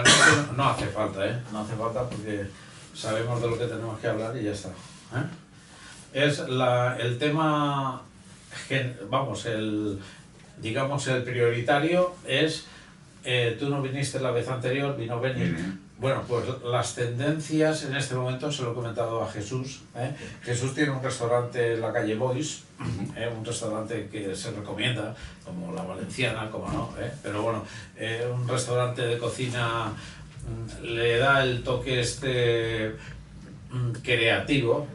generalmente no hace falta, ¿eh? No hace falta porque sabemos de lo que tenemos que hablar y ya está. Es el tema, vamos, digamos el prioritario es, tú no viniste la vez anterior, vino Beni. Bueno, pues las tendencias en este momento se lo he comentado a Jesús. Jesús tiene un restaurante en la calle Bois, un restaurante que se recomienda, como la Valenciana, como no, pero bueno, un restaurante de cocina le da el toque creativo,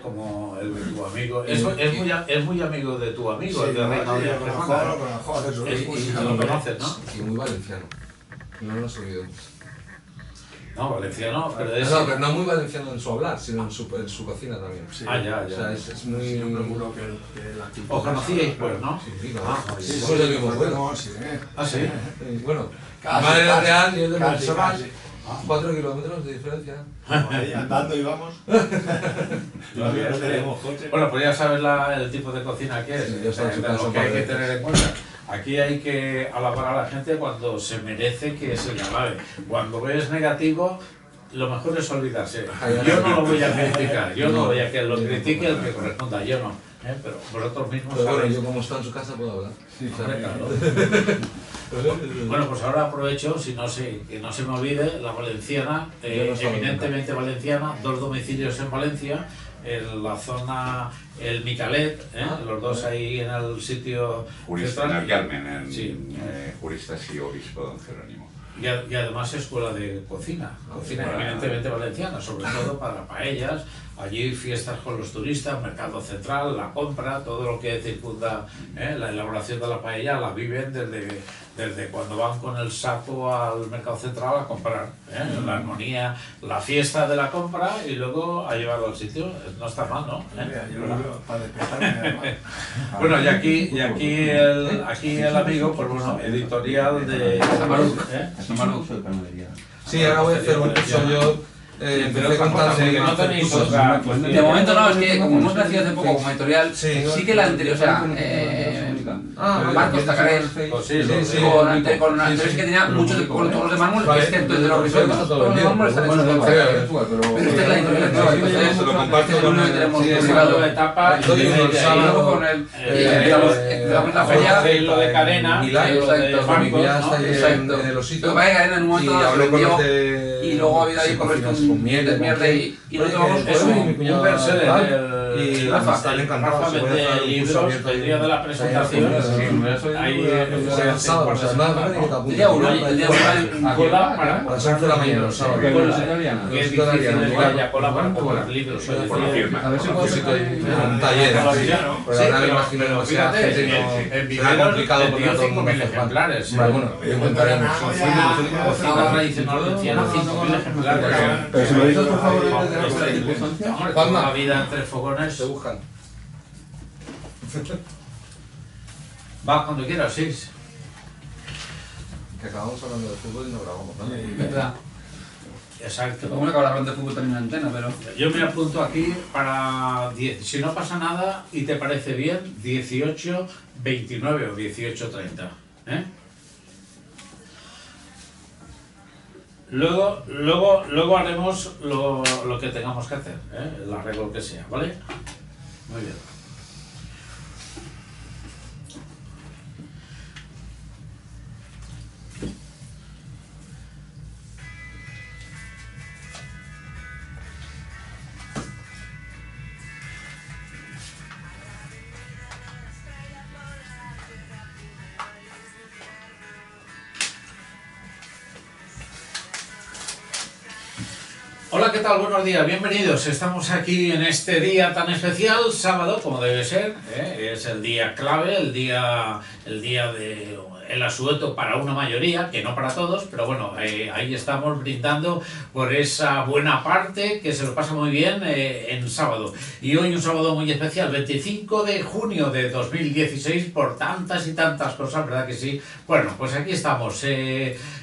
como el de tu amigo. Es muy amigo de tu amigo, sí, el de Reino de Rejona. Lo lo conoces, ¿no? Y muy valenciano. No nos olvidemos. No, valenciano, pero es... No, pero no muy valenciano en su hablar, sino en su cocina también. Sí. ya. O sea, es muy... Yo procuro que la actitud... Os conocíais, pues, ¿no? Sí, Sí, pues el mismo vuelo. no, sí. Ah, sí. Bueno, Casi, madre de casi, Real y el de casi, Montserrat, casi. 4 kilómetros de diferencia. Ahí andando íbamos. Todavía no tenemos coche. Bueno, pues ya sabes el tipo de cocina que es, Sí, ya sabes de lo que hay que tener en cuenta. Aquí hay que alabar a la gente cuando se merece que se le alabe. Cuando ves negativo, lo mejor es olvidarse. Yo no lo voy a criticar, yo no voy a que lo critique el que corresponda, yo no. Pero vosotros mismos Pero bueno, sabéis. yo como estoy en su casa puedo hablar. Sí, Hombre, claro. Bueno, pues ahora aprovecho, que no se me olvide, la Valenciana, Yo no estaba eminentemente valenciana, 2 domicilios en Valencia, en la zona, el Micalet, los dos ahí en el sitio Jurista en el Carmen, Sí. Juristas y obispo don Jerónimo. y además escuela de cocina eminentemente valenciana, sobre todo para paellas, allí fiestas con los turistas, mercado central, la compra, todo lo que circunda la elaboración de la paella, la viven desde cuando van con el saco al mercado central a comprar, la armonía, la fiesta de la compra y luego a llevarlo al sitio, no está mal, ¿no? Mira, yo lo veo para despertarme además. Bueno, y aquí el amigo, pues bueno, editorial de Samaruc soy panadería. Sí, ahora voy a hacer un curso yo. Empecé contando que que no tenéis cursos. otra De momento no, es que como hemos crecido hace poco como editorial, Sí. sí que la anterior, o sea, Marcos Tacarel, Pues sí, con anteriores que tenía muchos de todos los de Manuel, Vale. excepto el de los risueños. Todos los de Manuel están hechos de pero esta es la editorial nueva, entonces Se lo comparto este es el uno que tenemos sí, publicado. la etapa Doy y uno el Y sábado. luego con el empezamos la feria. lo de cadena, Milán, lo de exacto, bancos, ya ¿no? está ahí Exacto. en el Lo osito. que pasa es que Arena en un Y momento hablé se con vendió los de... y luego ha habido ahí con miel, mierda y nosotros vamos Es con un bestseller y Rafa, están encantados. Rafa Se voy a vende hacer un curso libros abierto el día de la presentación. Ahí el sábado, o sea, nada, que te el apuntes. día uno en cola para A las 11 de la mañana, los sábados. que es difícil que haya cola para comprar libros. Hoy Por la decía, firma. A ver si puedo sacar Un taller. Pero Sí, ahora me pero imagino que sea fíjate, gente no... en será Viveros complicado porque vendió todo el mundo 5.000 hace fan. ejemplares. Vale, bueno, lo intentaremos. Cocina tradicional valenciana, 5.000 ejemplares. Pero si me dices, por favor, Hombre, antes de la circunstancia. hombre, Juanma. toda la vida entre fogones. Se buscan. Va cuando quieras, sí. Que acabamos hablando de fútbol y no grabamos, ¿no? Verdad. Exacto. Como que hablar de fútbol también en la antena, pero... Yo me apunto aquí para, si no pasa nada y te parece bien, 18:29 o 18:30. Luego haremos lo que tengamos que hacer, el arreglo que sea, ¿vale? Muy bien. Hola, ¿qué tal? Buenos días, bienvenidos. Estamos aquí en este día tan especial, sábado, como debe ser, es el día clave, el día de el asueto para una mayoría, que no para todos, pero bueno, ahí estamos brindando por esa buena parte que se lo pasa muy bien en sábado. Y hoy un sábado muy especial, 25 de junio de 2016, por tantas y tantas cosas, ¿verdad que sí? Bueno, pues aquí estamos.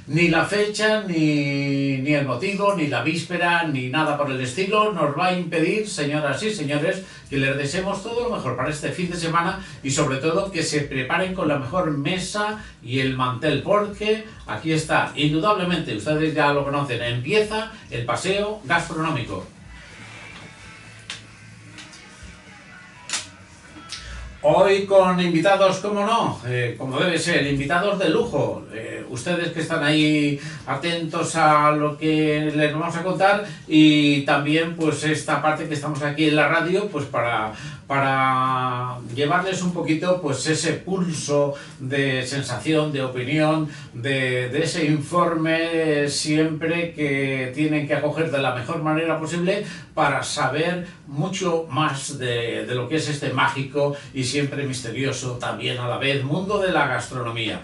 Ni la fecha, ni el motivo, ni la víspera, ni nada por el estilo nos va a impedir, señoras y señores, que les deseemos todo lo mejor para este fin de semana y sobre todo que se preparen con la mejor mesa y el mantel, porque aquí está, indudablemente, ustedes ya lo conocen, empieza el paseo gastronómico. Hoy con invitados, ¿cómo no? Como debe ser, invitados de lujo. Ustedes que están ahí atentos a lo que les vamos a contar y también pues esta parte que estamos aquí en la radio pues para llevarles un poquito pues ese pulso de sensación, de opinión, de ese informe siempre que tienen que acoger de la mejor manera posible para saber mucho más de lo que es este mágico y siempre misterioso también a la vez mundo de la gastronomía.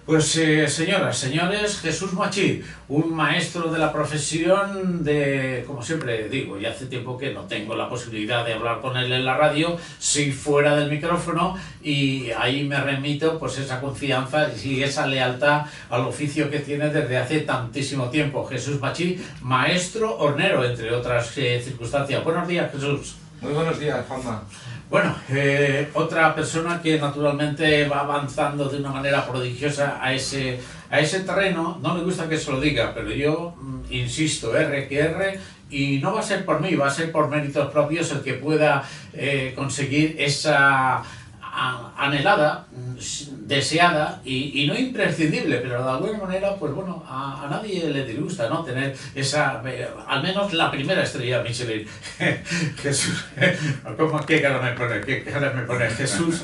Pues señoras, señores, Jesús Machí, un maestro de la profesión de, como siempre digo, y hace tiempo que no tengo la posibilidad de hablar con él en la radio, sí fuera del micrófono, y ahí me remito pues esa confianza y esa lealtad al oficio que tiene desde hace tantísimo tiempo. Jesús Machí, maestro hornero, entre otras circunstancias. Buenos días, Jesús. Muy buenos días, Juanma. Bueno, otra persona que naturalmente va avanzando de una manera prodigiosa a ese terreno, no me gusta que se lo diga, pero yo insisto, R, y no va a ser por mí, va a ser por méritos propios el que pueda conseguir esa anhelada, deseada y no imprescindible, pero de alguna manera, pues bueno, a nadie le disgusta, ¿no? Tener esa, al menos la primera estrella Michelin. Jesús, ¿qué cara me pone? ¿Qué cara me pone? Jesús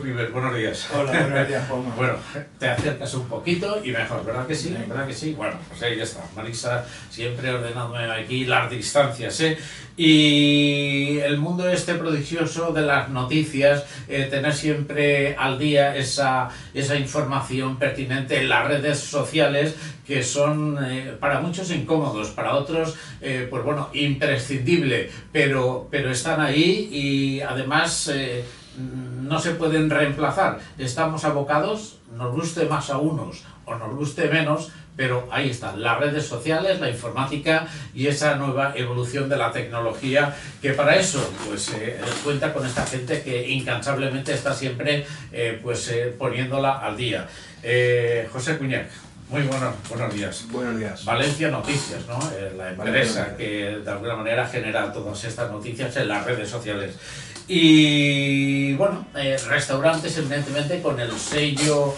River, buenos días. Hola, buenos días, Juanma. Bueno, te acercas un poquito y mejor, ¿verdad que sí? ¿Verdad que sí? Bueno, pues ahí ya está. Marisa siempre ordenándome aquí las distancias, ¿eh? Y el mundo este prodigioso de las noticias, tener siempre al día esa información pertinente en las redes sociales que son para muchos incómodos, para otros pues bueno, imprescindible, pero están ahí y además no se pueden reemplazar. Estamos abocados, nos guste más a unos o nos guste menos, pero ahí están las redes sociales, la informática y esa nueva evolución de la tecnología, que para eso pues cuenta con esta gente que incansablemente está siempre poniéndola al día. José Cuñac, muy buenos días. Buenos días. Valencia Noticias, ¿no? La empresa que de alguna manera genera todas estas noticias en las redes sociales. Y bueno, restaurantes evidentemente con el sello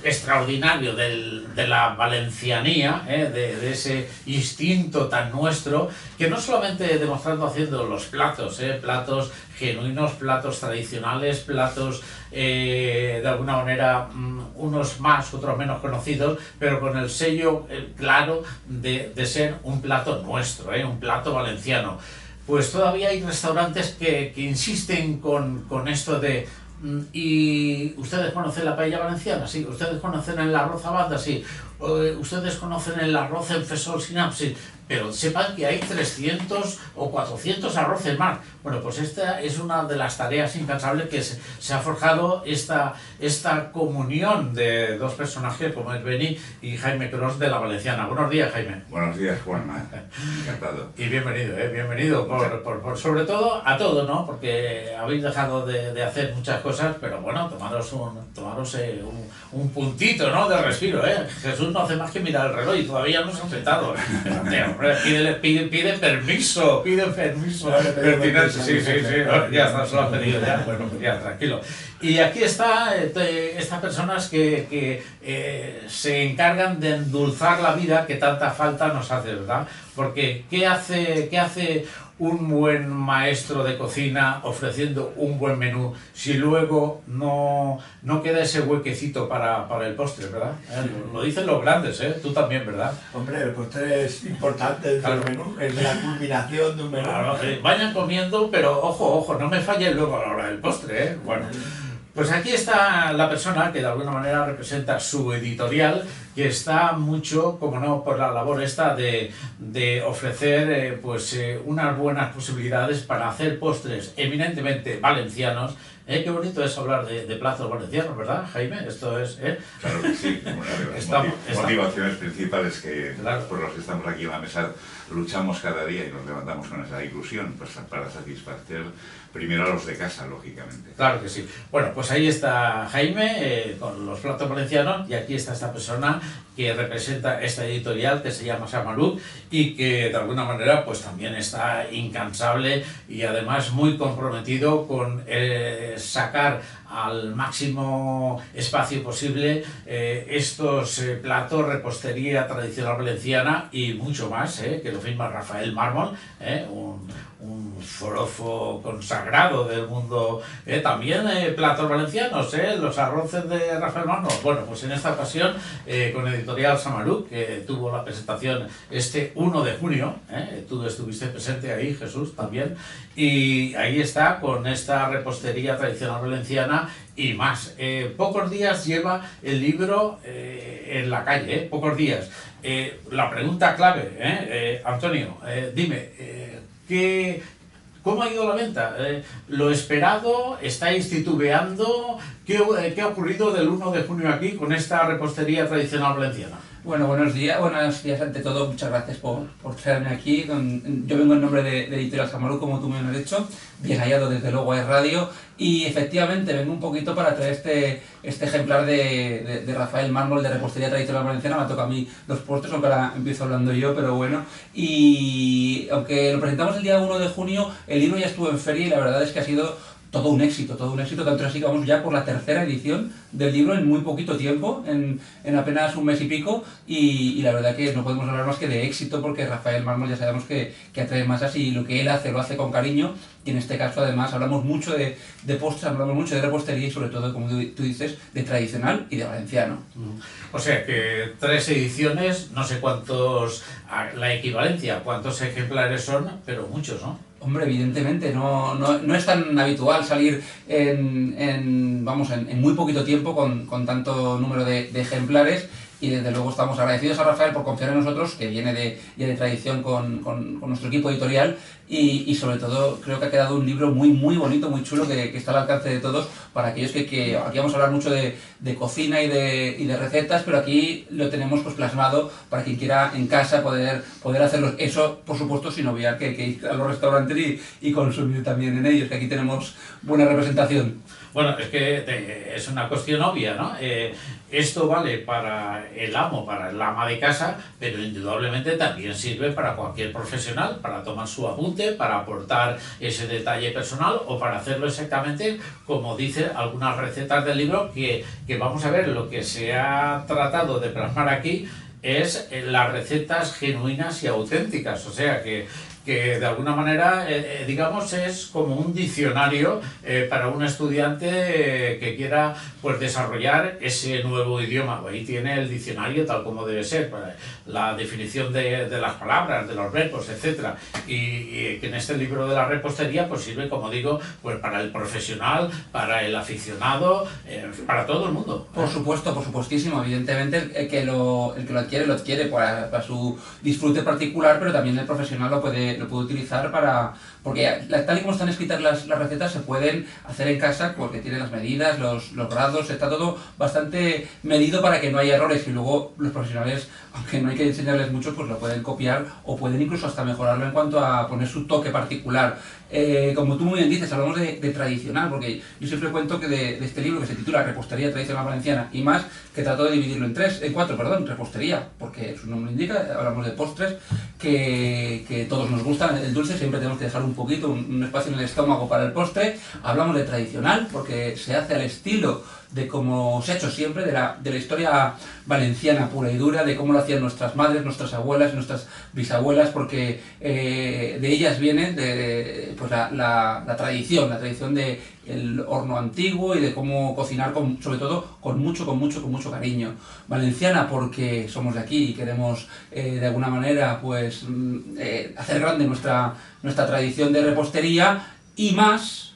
extraordinario de la valencianía, de ese instinto tan nuestro, que no solamente demostrando haciendo los platos, platos genuinos, platos tradicionales, platos de alguna manera unos más, otros menos conocidos, pero con el sello claro de ser un plato nuestro, un plato valenciano. Pues todavía hay restaurantes que insisten con esto de ¿y ustedes conocen la paella valenciana? Sí. ¿Ustedes conocen el arroz a banda? Sí. ¿Ustedes conocen el arroz en fesol sinapsis? Pero sepan que hay 300 o 400 arroces más. Bueno, pues esta es una de las tareas incansables que se ha forjado esta comunión de dos personajes como es Beni y Jaime Cros de la Valenciana. Buenos días, Jaime. Buenos días, Juanma. Encantado. Y bienvenido, bienvenido. Por sobre todo a todo, ¿no? Porque habéis dejado de hacer muchas cosas, pero bueno, tomaros un puntito, ¿no? De respiro, Jesús no hace más que mirar el reloj y todavía no se ha sentado. Pide permiso. Sí, ya está, se lo han pedido ya. Bueno, pues ya, tranquilo. Y aquí está estas personas que se encargan de endulzar la vida que tanta falta nos hace, ¿verdad? Porque ¿qué hace un buen maestro de cocina ofreciendo un buen menú si luego no queda ese huequecito para el postre, ¿verdad? Lo dicen los grandes, tú también, ¿verdad? Hombre, el postre es importante dentro del menú, es la culminación de un menú. Claro, vayan comiendo, pero ojo, no me fallen luego a la hora del postre, Bueno, pues aquí está la persona que de alguna manera representa su editorial, que está mucho, como no, por la labor esta de ofrecer unas buenas posibilidades para hacer postres eminentemente valencianos. Qué bonito es hablar de plazos valencianos, ¿verdad, Jaime? Esto es... Claro que sí, una de las motivaciones principales que claro, por los que estamos aquí en la mesa luchamos cada día y nos levantamos con esa ilusión pues, para satisfacer primero a los de casa, lógicamente. Claro que sí. Bueno, pues ahí está Jaime con los platos valencianos y aquí está esta persona que representa esta editorial que se llama Samaruk y que de alguna manera pues también está incansable y además muy comprometido con sacar al máximo espacio posible estos platos, repostería tradicional valenciana y mucho más, que lo firma Rafael Mármol, un forofo consagrado del mundo, también platos valencianos, los arroces de Rafael Mármol. Bueno, pues en esta ocasión con Editorial Samaruk, que tuvo la presentación este 1 de junio, tú estuviste presente ahí, Jesús, también, y ahí está con esta repostería tradicional valenciana y más. Pocos días lleva el libro en la calle, pocos días. La pregunta clave, Antonio, dime, ¿cómo ha ido la venta? ¿Lo esperado? ¿Estáis titubeando? ¿Qué ha ocurrido del 1 de junio aquí con esta repostería tradicional valenciana? Bueno, buenos días ante todo, muchas gracias por traerme aquí. Yo vengo en nombre de Editorial Samaruk, como tú me has dicho, bien hallado desde luego a Radio, y efectivamente vengo un poquito para traer este ejemplar de Rafael Mármol de repostería tradicional valenciana. Me toca a mí los postres, aunque ahora empiezo hablando yo, pero bueno. Y aunque lo presentamos el día 1 de junio, el libro ya estuvo en feria y la verdad es que ha sido todo un éxito, tanto así que vamos ya por la tercera edición del libro en muy poquito tiempo, en apenas un mes y pico, y la verdad que no podemos hablar más que de éxito, porque Rafael Mármol ya sabemos que atrae masas y lo que él hace lo hace con cariño, y en este caso además hablamos mucho de postres, hablamos mucho de repostería y sobre todo, como tú dices, de tradicional y de valenciano. O sea que 3 ediciones, no sé cuántos, la equivalencia, cuántos ejemplares son, pero muchos, ¿no? Hombre, evidentemente, no es tan habitual salir en muy poquito tiempo con tanto número de ejemplares, y desde luego estamos agradecidos a Rafael por confiar en nosotros, que viene ya de tradición con nuestro equipo editorial, y sobre todo creo que ha quedado un libro muy bonito, muy chulo, que está al alcance de todos, para aquellos que aquí vamos a hablar mucho de cocina y de recetas, pero aquí lo tenemos pues plasmado para quien quiera en casa poder hacerlo. Eso, por supuesto, sin obviar que ir a los restaurantes y consumir también en ellos, que aquí tenemos buena representación. Bueno, es que es una cuestión obvia, ¿no? Esto vale para el amo, para el ama de casa, pero indudablemente también sirve para cualquier profesional, para tomar su apunte, para aportar ese detalle personal o para hacerlo exactamente como dicen algunas recetas del libro, que vamos a ver, lo que se ha tratado de plasmar aquí es las recetas genuinas y auténticas, o sea que de alguna manera, digamos, es como un diccionario para un estudiante que quiera pues desarrollar ese nuevo idioma. Ahí tiene el diccionario tal como debe ser, para la definición de las palabras, de los verbos, etc. Y que en este libro de la repostería pues sirve, como digo, pues para el profesional, para el aficionado, para todo el mundo. Por supuesto, por supuestísimo. Evidentemente el que lo adquiere para su disfrute particular, pero también el profesional lo puede utilizar porque tal y como están escritas las recetas se pueden hacer en casa, porque tiene las medidas, los grados, está todo bastante medido para que no haya errores, y luego los profesionales, aunque no hay que enseñarles mucho, pues lo pueden copiar o pueden incluso hasta mejorarlo en cuanto a poner su toque particular. Como tú muy bien dices, hablamos de tradicional, porque yo siempre cuento que de este libro, que se titula Repostería Tradicional Valenciana y más, que trato de dividirlo en 4, repostería, porque su nombre indica, hablamos de postres que todos nos gustan, el dulce siempre tenemos que dejar un poquito, un espacio en el estómago para el postre. Hablamos de tradicional, porque se hace al estilo de cómo se ha hecho siempre, de la historia valenciana pura y dura, de cómo lo hacían nuestras madres, nuestras abuelas, nuestras bisabuelas, porque de ellas viene pues la tradición del horno antiguo y de cómo cocinar, sobre todo con mucho cariño. Valenciana porque somos de aquí y queremos de alguna manera pues hacer grande nuestra tradición de repostería, y más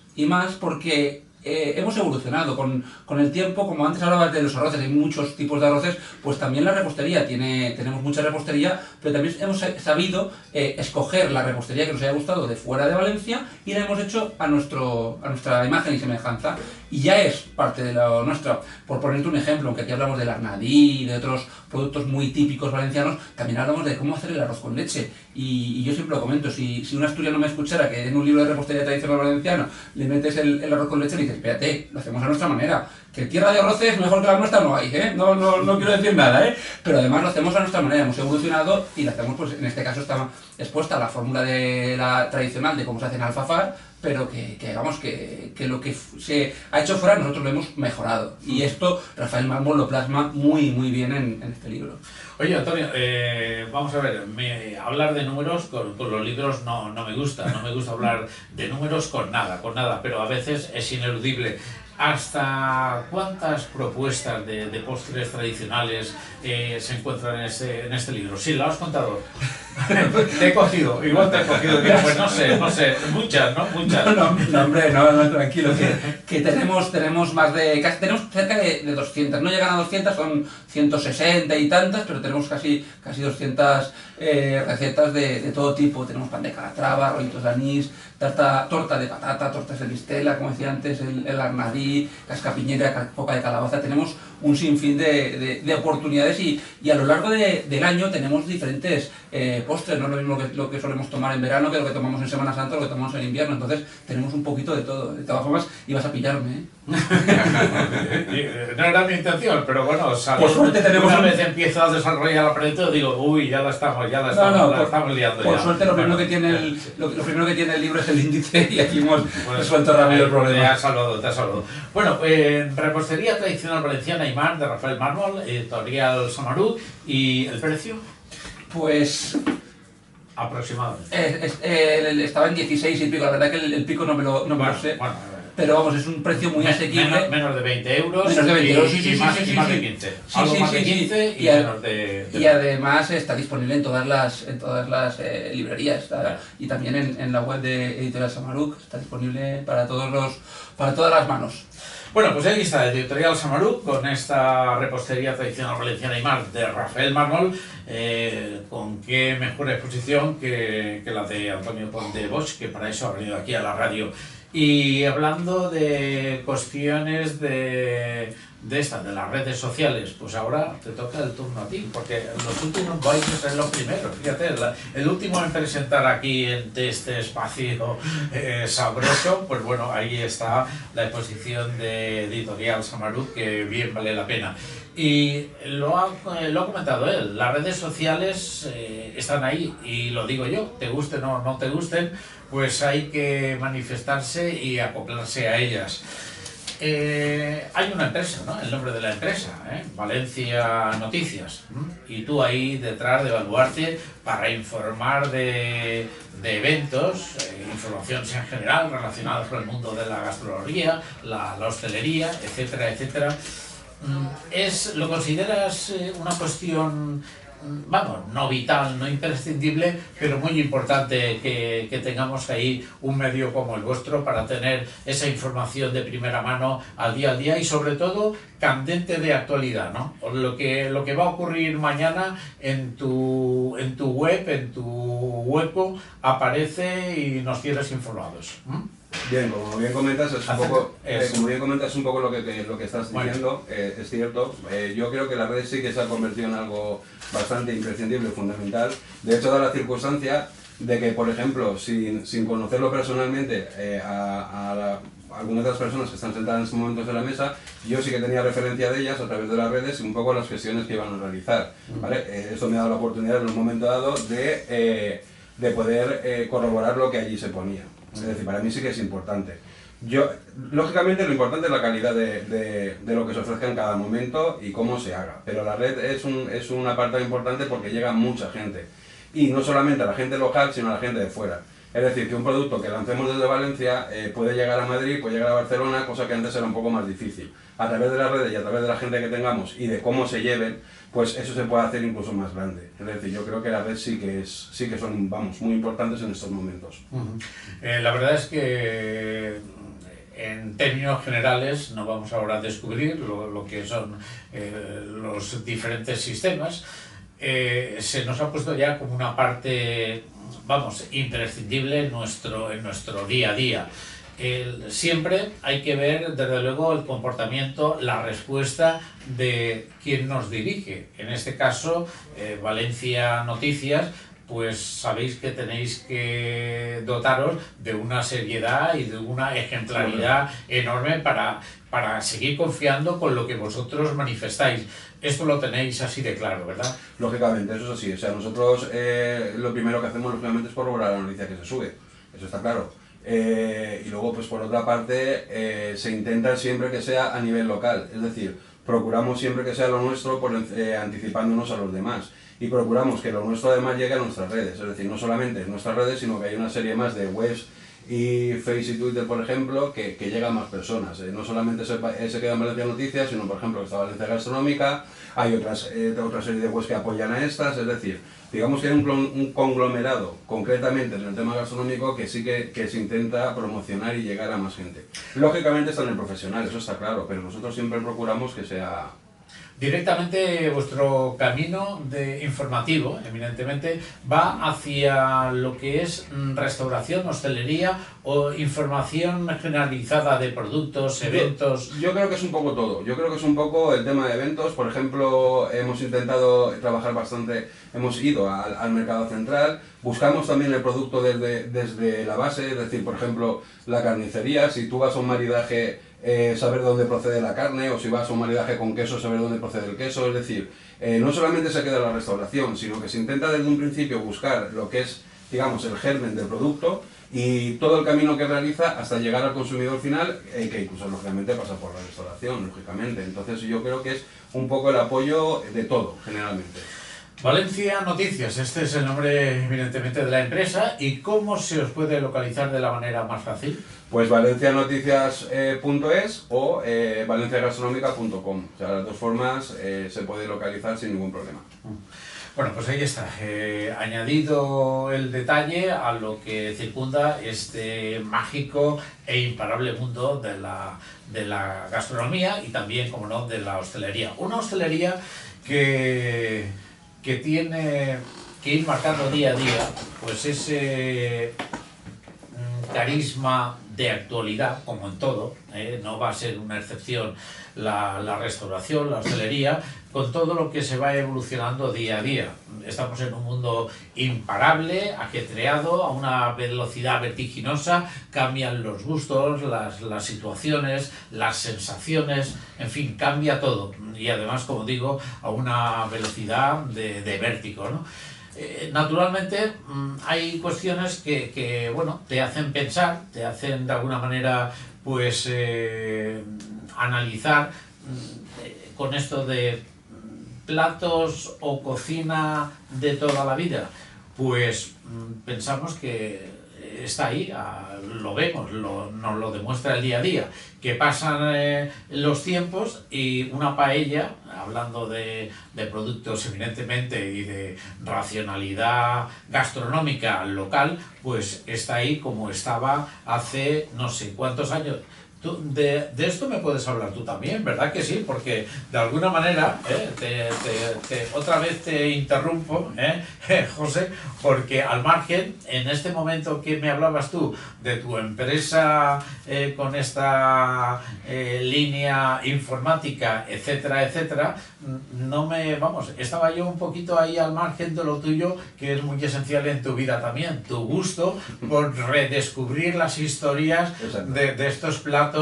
porque hemos evolucionado con el tiempo. Como antes hablabas de los arroces, hay muchos tipos de arroces, pues también la repostería, tenemos mucha repostería, pero también hemos sabido escoger la repostería que nos haya gustado de fuera de Valencia y la hemos hecho a nuestra imagen y semejanza, y ya es parte de la nuestra. Por ponerte un ejemplo, aunque aquí hablamos del arnadí y de otros productos muy típicos valencianos, también hablamos de cómo hacer el arroz con leche, y yo siempre lo comento, si un asturiano me escuchara que en un libro de repostería tradicional valenciana le metes el arroz con leche, le dices, espérate, lo hacemos a nuestra manera, que tierra de arroces mejor que la nuestra no hay, ¿eh? No quiero decir nada, ¿eh? Pero además lo hacemos a nuestra manera, hemos evolucionado y lo hacemos, pues en este caso está expuesta a la fórmula de la tradicional de cómo se hace en alfafar, pero que lo que se ha hecho fuera nosotros lo hemos mejorado, y esto Rafael Mármol lo plasma muy bien en este libro. Oye, Antonio, vamos a ver, hablar de números con los libros no me gusta hablar de números con nada, pero a veces es ineludible. ¿Hasta cuántas propuestas de postres tradicionales se encuentran en este libro? Sí, ¿lo has contado? Te he cogido, igual te he cogido. Pues no sé, muchas, ¿no? Muchas. No, hombre, no, tranquilo, que tenemos más de... Tenemos cerca de 200, no llegan a 200, son 160 y tantas, pero tenemos casi 200 recetas de todo tipo. Tenemos pan de calatrava, rollitos de anís, torta de patata, tortas de mistela, como decía antes, el arnadí, cascapiñera, coca de calabaza. Tenemos un sinfín de oportunidades, y a lo largo del año tenemos diferentes postres. No es lo mismo que lo que solemos tomar en verano que lo que tomamos en Semana Santa o lo que tomamos en invierno. Entonces tenemos un poquito de todo. De todas formas, ibas a pillarme, ¿eh? No era mi intención, pero bueno, por suerte tenemos una vez empiezo a desarrollar el proyecto, digo, uy, ya la estamos liando. Por suerte lo primero que tiene el libro es el índice, y aquí hemos resuelto rápido el problema. Te ha salvado. Bueno, repostería tradicional valenciana Aimar, de Rafael Mármol, editorial Samaruc. ¿Y el precio? Pues... aproximadamente. Estaba en 16 y pico, la verdad que el pico no me lo sé. Bueno, pero vamos, es un precio muy asequible. Menos de 20 euros. Menos de 20 euros, sí. Más de 15. Algo más de 15 y menos de... Y además está disponible en todas las librerías. Y también en la web de Editorial Samaruc está disponible para todas las manos. Bueno, pues ahí está, Editorial Samaruc, con esta repostería tradicional valenciana Aimar de Rafael Mármol, con qué mejor exposición que la de Antonio Pont de Bosch, que para eso ha venido aquí a la radio. Y hablando de cuestiones de las redes sociales, pues ahora te toca el turno a ti, porque los últimos vais a ser los primeros. Fíjate, el último en presentar aquí en este espacio sabroso, pues bueno, ahí está la exposición de Editorial Samaruc, que bien vale la pena. Y lo ha comentado él, las redes sociales están ahí, y lo digo yo, te gusten o no te gusten, pues hay que manifestarse y acoplarse a ellas. Hay una empresa, ¿no? El nombre de la empresa, Valencia Noticias, y tú ahí detrás de baluarte para informar de eventos, informaciones en general relacionadas con el mundo de la gastronomía, la hostelería, etcétera. ¿Lo consideras una cuestión, vamos, no vital, no imprescindible, pero muy importante que tengamos ahí un medio como el vuestro para tener esa información de primera mano al día y sobre todo candente de actualidad, ¿no? Lo que va a ocurrir mañana en tu web, en tu hueco, aparece y nos tienes informados. Bien, como bien comentas, es un poco lo que estás diciendo, es cierto. Yo creo que las redes sí que se ha convertido en algo bastante imprescindible, fundamental. De hecho, da la circunstancia de que, por ejemplo, sin conocerlo personalmente algunas de las personas que están sentadas en estos momentos en la mesa, yo sí que tenía referencia de ellas a través de las redes y un poco las gestiones que iban a realizar, ¿vale? Esto me ha dado la oportunidad en un momento dado de poder corroborar lo que allí se ponía. Es decir, para mí sí que es importante. Lógicamente lo importante es la calidad de lo que se ofrezca en cada momento y cómo se haga, pero la red es un apartado importante porque llega mucha gente, y no solamente a la gente local, sino a la gente de fuera. Es decir, que un producto que lancemos desde Valencia puede llegar a Madrid, puede llegar a Barcelona, cosa que antes era un poco más difícil. A través de las redes y a través de la gente que tengamos y de cómo se lleven, pues eso se puede hacer incluso más grande. Es decir, yo creo que las redes sí que son, vamos, muy importantes en estos momentos. La verdad es que en términos generales no vamos ahora a descubrir lo que son los diferentes sistemas. Se nos ha puesto ya como una parte, vamos, imprescindible en nuestro día a día. Siempre hay que ver, desde luego, el comportamiento, la respuesta de quien nos dirige. En este caso, Valencia Noticias, pues sabéis que tenéis que dotaros de una seriedad y de una ejemplaridad enorme para seguir confiando con lo que vosotros manifestáis. Esto lo tenéis así de claro, ¿verdad? Lógicamente, eso es así. O sea, nosotros lo primero que hacemos, lógicamente, es corroborar la noticia que se sube. Eso está claro. Y luego, pues por otra parte, se intenta siempre que sea a nivel local. Es decir, procuramos siempre que sea lo nuestro anticipándonos a los demás. Y procuramos que lo nuestro además llegue a nuestras redes. Es decir, no solamente en nuestras redes, sino que hay una serie más de webs y Facebook y Twitter, por ejemplo, que llega a más personas. No solamente se queda en Valencia Noticias, sino, por ejemplo, está Valencia Gastronómica, hay otra serie de webs que apoyan a estas. Es decir, digamos que hay un conglomerado, concretamente en el tema gastronómico, que sí que se intenta promocionar y llegar a más gente. Lógicamente está en el profesional, eso está claro, pero nosotros siempre procuramos que sea... Directamente vuestro camino informativo, eminentemente, va hacia lo que es restauración, hostelería o información generalizada de productos, eventos. Yo creo que es un poco todo. Yo creo que es un poco el tema de eventos. Por ejemplo, hemos intentado trabajar bastante, hemos ido al mercado central, buscamos también el producto desde la base, es decir, por ejemplo, la carnicería. Si tú vas a un maridaje, saber dónde procede la carne, o si vas a un maridaje con queso, saber dónde procede el queso. Es decir, no solamente se queda la restauración, sino que se intenta desde un principio buscar lo que es, digamos, el germen del producto y todo el camino que realiza hasta llegar al consumidor final, que incluso lógicamente pasa por la restauración, lógicamente. Entonces yo creo que es un poco el apoyo de todo, generalmente. Valencia Noticias, este es el nombre evidentemente de la empresa. ¿Y cómo se os puede localizar de la manera más fácil? Pues valencianoticias.es o valenciagastronómica.com. O sea, las dos formas se puede localizar sin ningún problema. Bueno, pues ahí está, añadido el detalle a lo que circunda este mágico e imparable mundo de la gastronomía y también, como no, de la hostelería. Una hostelería que tiene que ir marcando día a día pues ese carisma de actualidad, como en todo, no va a ser una excepción la restauración, la hostelería, con todo lo que se va evolucionando día a día. Estamos en un mundo imparable, ajetreado, a una velocidad vertiginosa, cambian los gustos, las situaciones, las sensaciones, en fin, cambia todo. Y además, como digo, a una velocidad de vértigo, ¿no? Naturalmente hay cuestiones que bueno, te hacen pensar, te hacen de alguna manera pues analizar con esto de platos o cocina de toda la vida. Pues pensamos que está ahí, lo vemos, nos lo demuestra el día a día, que pasan los tiempos y una paella, hablando de productos evidentemente y de racionalidad gastronómica local, pues está ahí como estaba hace no sé cuántos años. De esto me puedes hablar tú también, ¿verdad que sí? Porque de alguna manera, otra vez te interrumpo, José, porque al margen, en este momento que me hablabas tú de tu empresa con esta línea informática, etcétera, etcétera, estaba yo un poquito ahí al margen de lo tuyo, que es muy esencial en tu vida también, tu gusto por redescubrir las historias de estos platos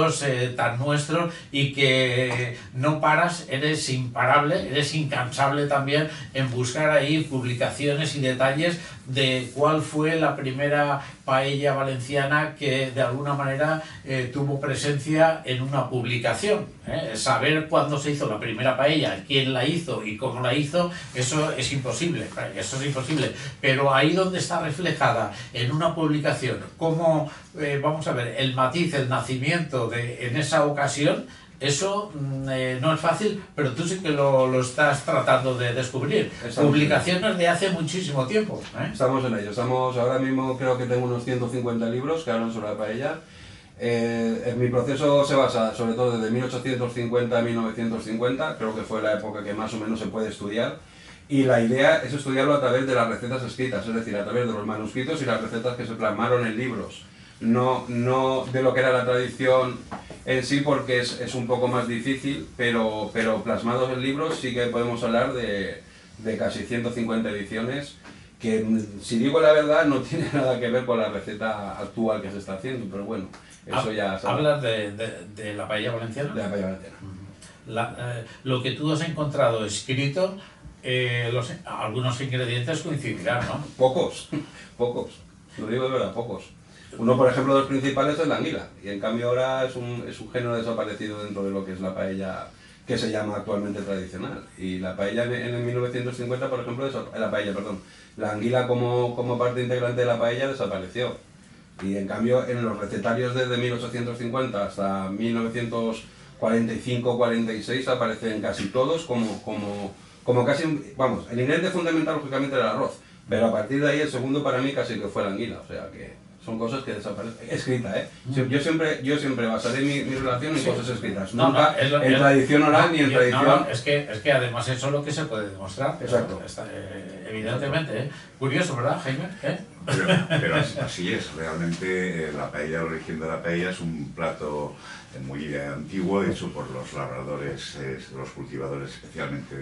tan nuestros y que no paras, eres imparable, eres incansable también en buscar ahí publicaciones y detalles de cuál fue la primera paella valenciana que de alguna manera tuvo presencia en una publicación. Saber cuándo se hizo la primera paella, quién la hizo y cómo la hizo, eso es imposible, pero ahí donde está reflejada en una publicación, cómo, vamos a ver, el matiz, el nacimiento en esa ocasión, eso no es fácil, pero tú sí que lo estás tratando de descubrir. Publicaciones de hace muchísimo tiempo. Estamos en ello. Ahora mismo creo que tengo unos 150 libros que hablan sobre la paella. Mi proceso se basa sobre todo desde 1850 a 1950, creo que fue la época que más o menos se puede estudiar, y la idea es estudiarlo a través de las recetas escritas, es decir, a través de los manuscritos y las recetas que se plasmaron en libros, no de lo que era la tradición en sí, porque es un poco más difícil, pero plasmados en libros sí que podemos hablar de casi 150 ediciones, que si digo la verdad no tiene nada que ver con la receta actual que se está haciendo, pero bueno, eso ya... ¿Hablas de la paella valenciana? De la paella valenciana. Lo que tú has encontrado escrito, algunos ingredientes coincidirán, ¿no? Pocos, lo digo de verdad, pocos. Uno, por ejemplo, de los principales es la anguila, y en cambio ahora es un género desaparecido dentro de lo que es la paella que se llama actualmente tradicional. Y la paella en el 1950, por ejemplo, la anguila como parte integrante de la paella desapareció. Y en cambio en los recetarios desde 1850 hasta 1945-46 aparecen casi todos como casi, vamos, el ingrediente fundamental lógicamente era el arroz, pero a partir de ahí el segundo para mí casi que fue la anguila, o sea que son cosas que desaparecen. Escrita, ¿eh? Yo siempre basaré mi relación en cosas escritas, nunca en tradición oral ni en tradición... Es que además eso es lo que se puede demostrar. Exacto. Evidentemente, ¿eh? Curioso, ¿verdad, Jaime? Pero así es, realmente la paella, el origen de la paella es un plato muy antiguo, hecho por los labradores, los cultivadores especialmente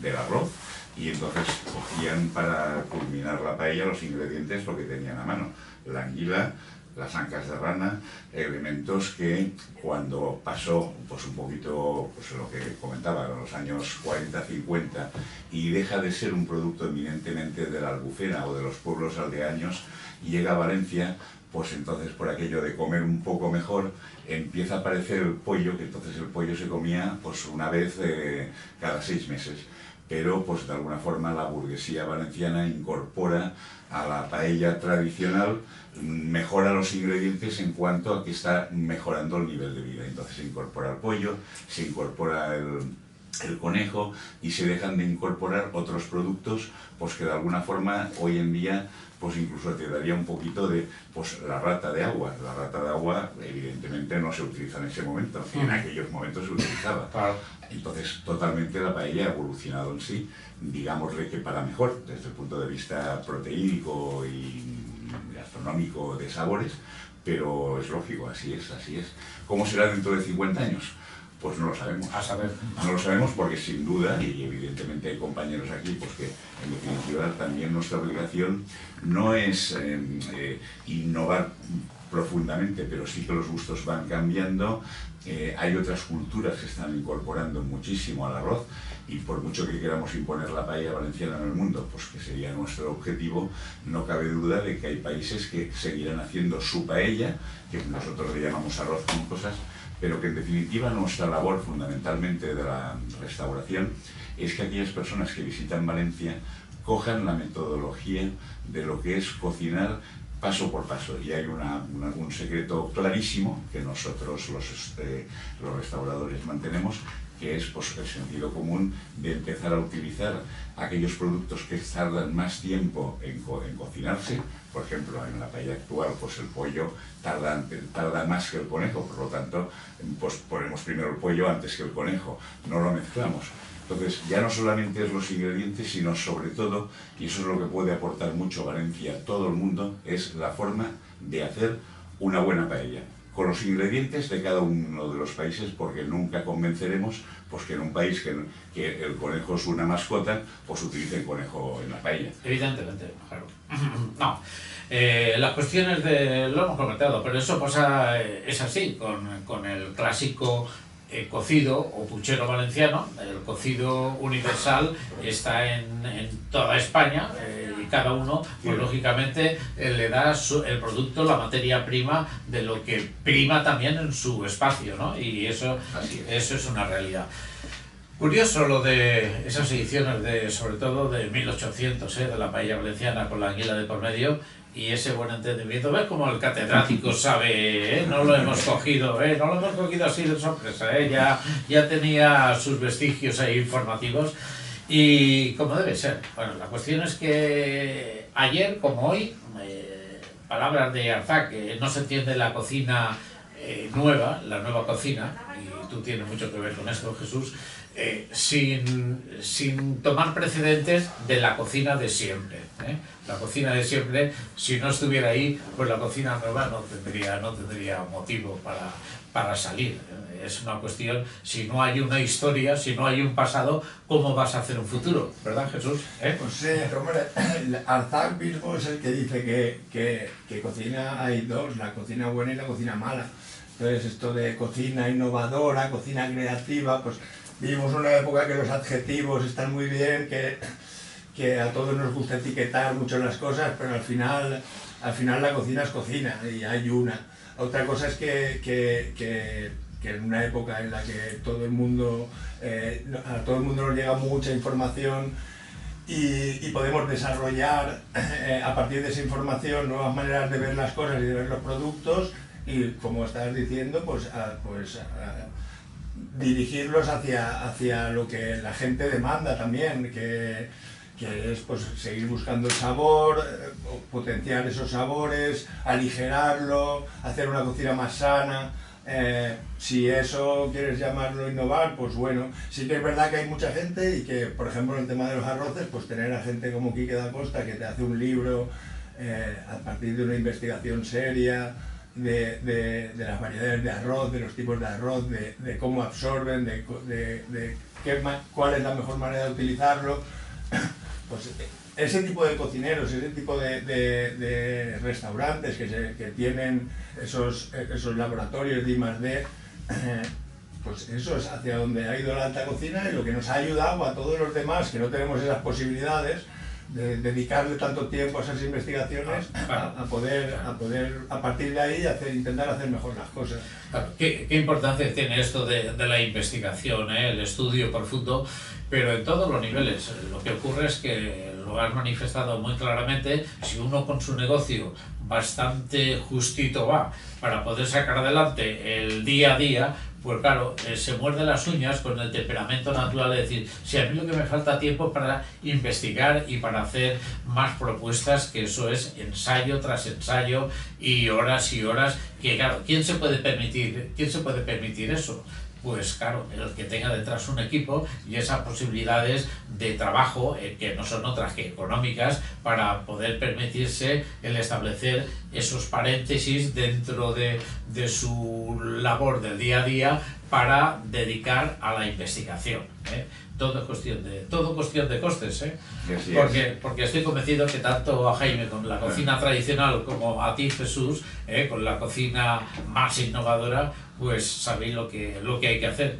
del arroz, y entonces cogían para culminar la paella los ingredientes lo que tenían a mano. La anguila, las ancas de rana, elementos que cuando pasó pues un poquito pues lo que comentaba, en los años 40-50, y deja de ser un producto eminentemente de la Albufera o de los pueblos aldeaños, llega a Valencia, pues entonces por aquello de comer un poco mejor, empieza a aparecer el pollo, que entonces el pollo se comía pues una vez cada 6 meses. Pero pues de alguna forma la burguesía valenciana incorpora a la paella tradicional, mejora los ingredientes en cuanto a que está mejorando el nivel de vida. Entonces se incorpora el pollo, se incorpora el conejo y se dejan de incorporar otros productos pues que de alguna forma hoy en día pues incluso te daría un poquito de pues la rata de agua. La rata de agua evidentemente no se utiliza en ese momento, en aquellos momentos se utilizaba. Claro. Entonces totalmente la paella ha evolucionado en sí, digámosle que para mejor, desde el punto de vista proteínico y gastronómico de sabores, pero es lógico, así es, así es. ¿Cómo será dentro de 50 años? Pues no lo sabemos. A saber. No lo sabemos porque sin duda, y evidentemente hay compañeros aquí, pues que en definitiva también nuestra obligación no es innovar profundamente, pero sí que los gustos van cambiando. Hay otras culturas que están incorporando muchísimo al arroz, y por mucho que queramos imponer la paella valenciana en el mundo, pues que sería nuestro objetivo, no cabe duda de que hay países que seguirán haciendo su paella, que nosotros le llamamos arroz con cosas, pero que en definitiva nuestra labor fundamentalmente de la restauración es que aquellas personas que visitan Valencia cojan la metodología de lo que es cocinar paso por paso, y hay un secreto clarísimo que nosotros los restauradores mantenemos, que es pues, el sentido común de empezar a utilizar aquellos productos que tardan más tiempo en cocinarse. Por ejemplo, en la paella actual pues el pollo tarda más que el conejo, por lo tanto pues ponemos primero el pollo antes que el conejo, no lo mezclamos. Entonces ya no solamente es los ingredientes, sino sobre todo, y eso es lo que puede aportar mucho Valencia a todo el mundo, es la forma de hacer una buena paella, con los ingredientes de cada uno de los países, porque nunca convenceremos pues que en un país que el conejo es una mascota, pues utilice el conejo en la paella. Evidentemente, claro. No. Las cuestiones lo hemos comentado, pero eso pasa, es así, con el clásico cocido o puchero valenciano. El cocido universal está en toda España, y cada uno, pues lógicamente, le da el producto, la materia prima de lo que prima también en su espacio, ¿no? Y eso es una realidad. Curioso lo de esas ediciones, sobre todo de 1800, de la paella valenciana con la anguila de por medio, y ese buen entendimiento. ¿Ves cómo el catedrático sabe? No lo hemos cogido, no lo hemos cogido así de sorpresa, ya tenía sus vestigios ahí informativos, y como debe ser. Bueno, la cuestión es que ayer, como hoy, palabras de Arzac, que no se entiende la cocina nueva, la nueva cocina, y tú tienes mucho que ver con esto, Jesús, sin tomar precedentes de la cocina de siempre, ¿eh? La cocina de siempre, si no estuviera ahí, pues la cocina nueva no tendría motivo para salir. Es una cuestión, si no hay una historia, si no hay un pasado, ¿cómo vas a hacer un futuro? ¿Verdad, Jesús? Pues sí, hombre, Arzac mismo es el que dice que cocina hay dos, la cocina buena y la cocina mala. Entonces esto de cocina innovadora, cocina creativa, pues vivimos una época que los adjetivos están muy bien, que a todos nos gusta etiquetar mucho las cosas, pero al final la cocina es cocina y hay una. Otra cosa es que en una época en la que a todo el mundo nos llega mucha información y podemos desarrollar a partir de esa información nuevas maneras de ver las cosas y de ver los productos y, como estás diciendo, dirigirlos hacia lo que la gente demanda también, que es pues seguir buscando el sabor, potenciar esos sabores, aligerarlo, hacer una cocina más sana. Si eso quieres llamarlo innovar, pues bueno, sí que es verdad que hay mucha gente y que, por ejemplo, en el tema de los arroces, pues tener a gente como Quique da Costa que te hace un libro a partir de una investigación seria de las variedades de arroz, de los tipos de arroz, de cómo absorben, cuál es la mejor manera de utilizarlo. Pues ese tipo de cocineros, ese tipo de restaurantes que tienen esos laboratorios de I+D, pues eso es hacia donde ha ido la alta cocina y lo que nos ha ayudado a todos los demás que no tenemos esas posibilidades de dedicarle tanto tiempo a esas investigaciones a poder a partir de ahí intentar hacer mejor las cosas. Claro, ¿qué importancia tiene esto de la investigación, el estudio profundo, pero en todos los niveles? Lo que ocurre es que lo has manifestado muy claramente, si uno con su negocio bastante justito va para poder sacar adelante el día a día, pues claro, se muerde las uñas con el temperamento natural de decir, si a mí lo que me falta tiempo es para investigar y para hacer más propuestas, que eso es ensayo tras ensayo y horas, que claro, ¿quién se puede permitir eso? Pues claro, el que tenga detrás un equipo y esas posibilidades de trabajo, que no son otras que económicas, para poder permitirse el establecer esos paréntesis dentro de su labor del día a día para dedicar a la investigación, ¿eh? Todo cuestión de costes, ¿eh? Porque estoy convencido que tanto a Jaime con la cocina tradicional como a ti, Jesús, con la cocina más innovadora, pues sabéis lo que hay que hacer.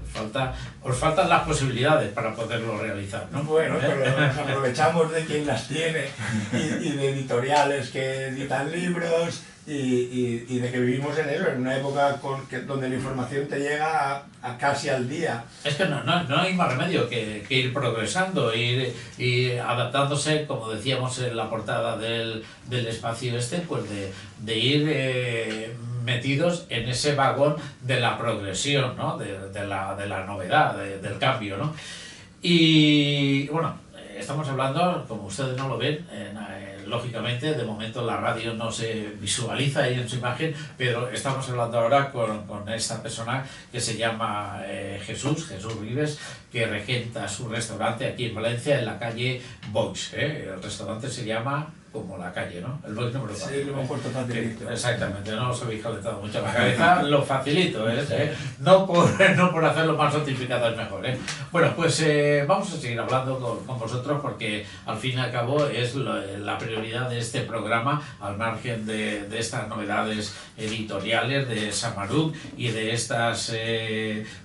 Os faltan las posibilidades para poderlo realizar, ¿no? Bueno, pero nos aprovechamos de quien las tiene y de editoriales que editan libros y de que vivimos en eso, en una época donde la información te llega a casi al día. Es que no hay más remedio que ir progresando, ir adaptándose, como decíamos en la portada del espacio pues de ir metidos en ese vagón de la progresión, ¿no? de la novedad, del cambio, ¿no? Y bueno, estamos hablando, como ustedes no lo ven, lógicamente, de momento la radio no se visualiza ahí en su imagen, pero estamos hablando ahora con esta persona que se llama Jesús Vives, que regenta su restaurante aquí en Valencia, en la calle Boix. El restaurante se llama como la calle, ¿no? El Boix número 4. Sí, lo hemos puesto facilito. Exactamente, no os habéis calentado mucho la cabeza, lo facilito, no por hacerlo más simplificado es mejor, Bueno, pues vamos a seguir hablando con vosotros, porque al fin y al cabo es la prioridad de este programa, al margen de estas novedades editoriales de Samaruk y de estas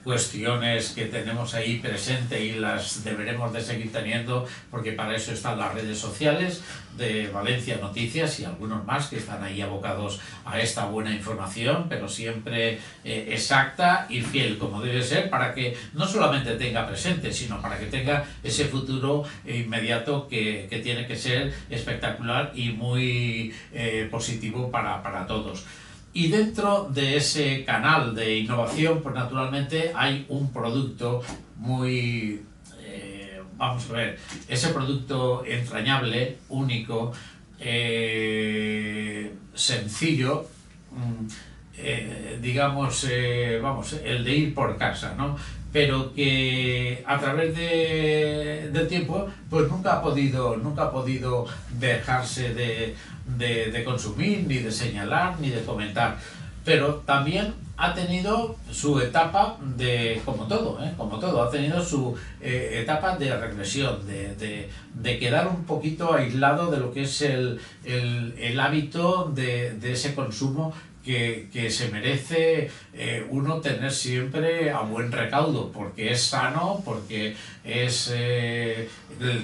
cuestiones que tenemos ahí presente y las deberemos de seguir teniendo, porque para eso están las redes sociales de Valencia Noticias y algunos más que están ahí abocados a esta buena información, pero siempre exacta y fiel, como debe ser, para que no solamente tenga presente, sino para que tenga ese futuro inmediato que tiene que ser espectacular y muy positivo para todos. Y dentro de ese canal de innovación, pues naturalmente hay un producto muy... vamos a ver, ese producto entrañable, único, sencillo, digamos, vamos, el de ir por casa, ¿no? Pero que a través del tiempo pues nunca ha podido dejarse de consumir, ni de señalar, ni de comentar. Pero también ha tenido su etapa de, como todo, ha tenido su etapa de regresión, de quedar un poquito aislado de lo que es el hábito de ese consumo que se merece uno tener siempre a buen recaudo, porque es sano, porque es el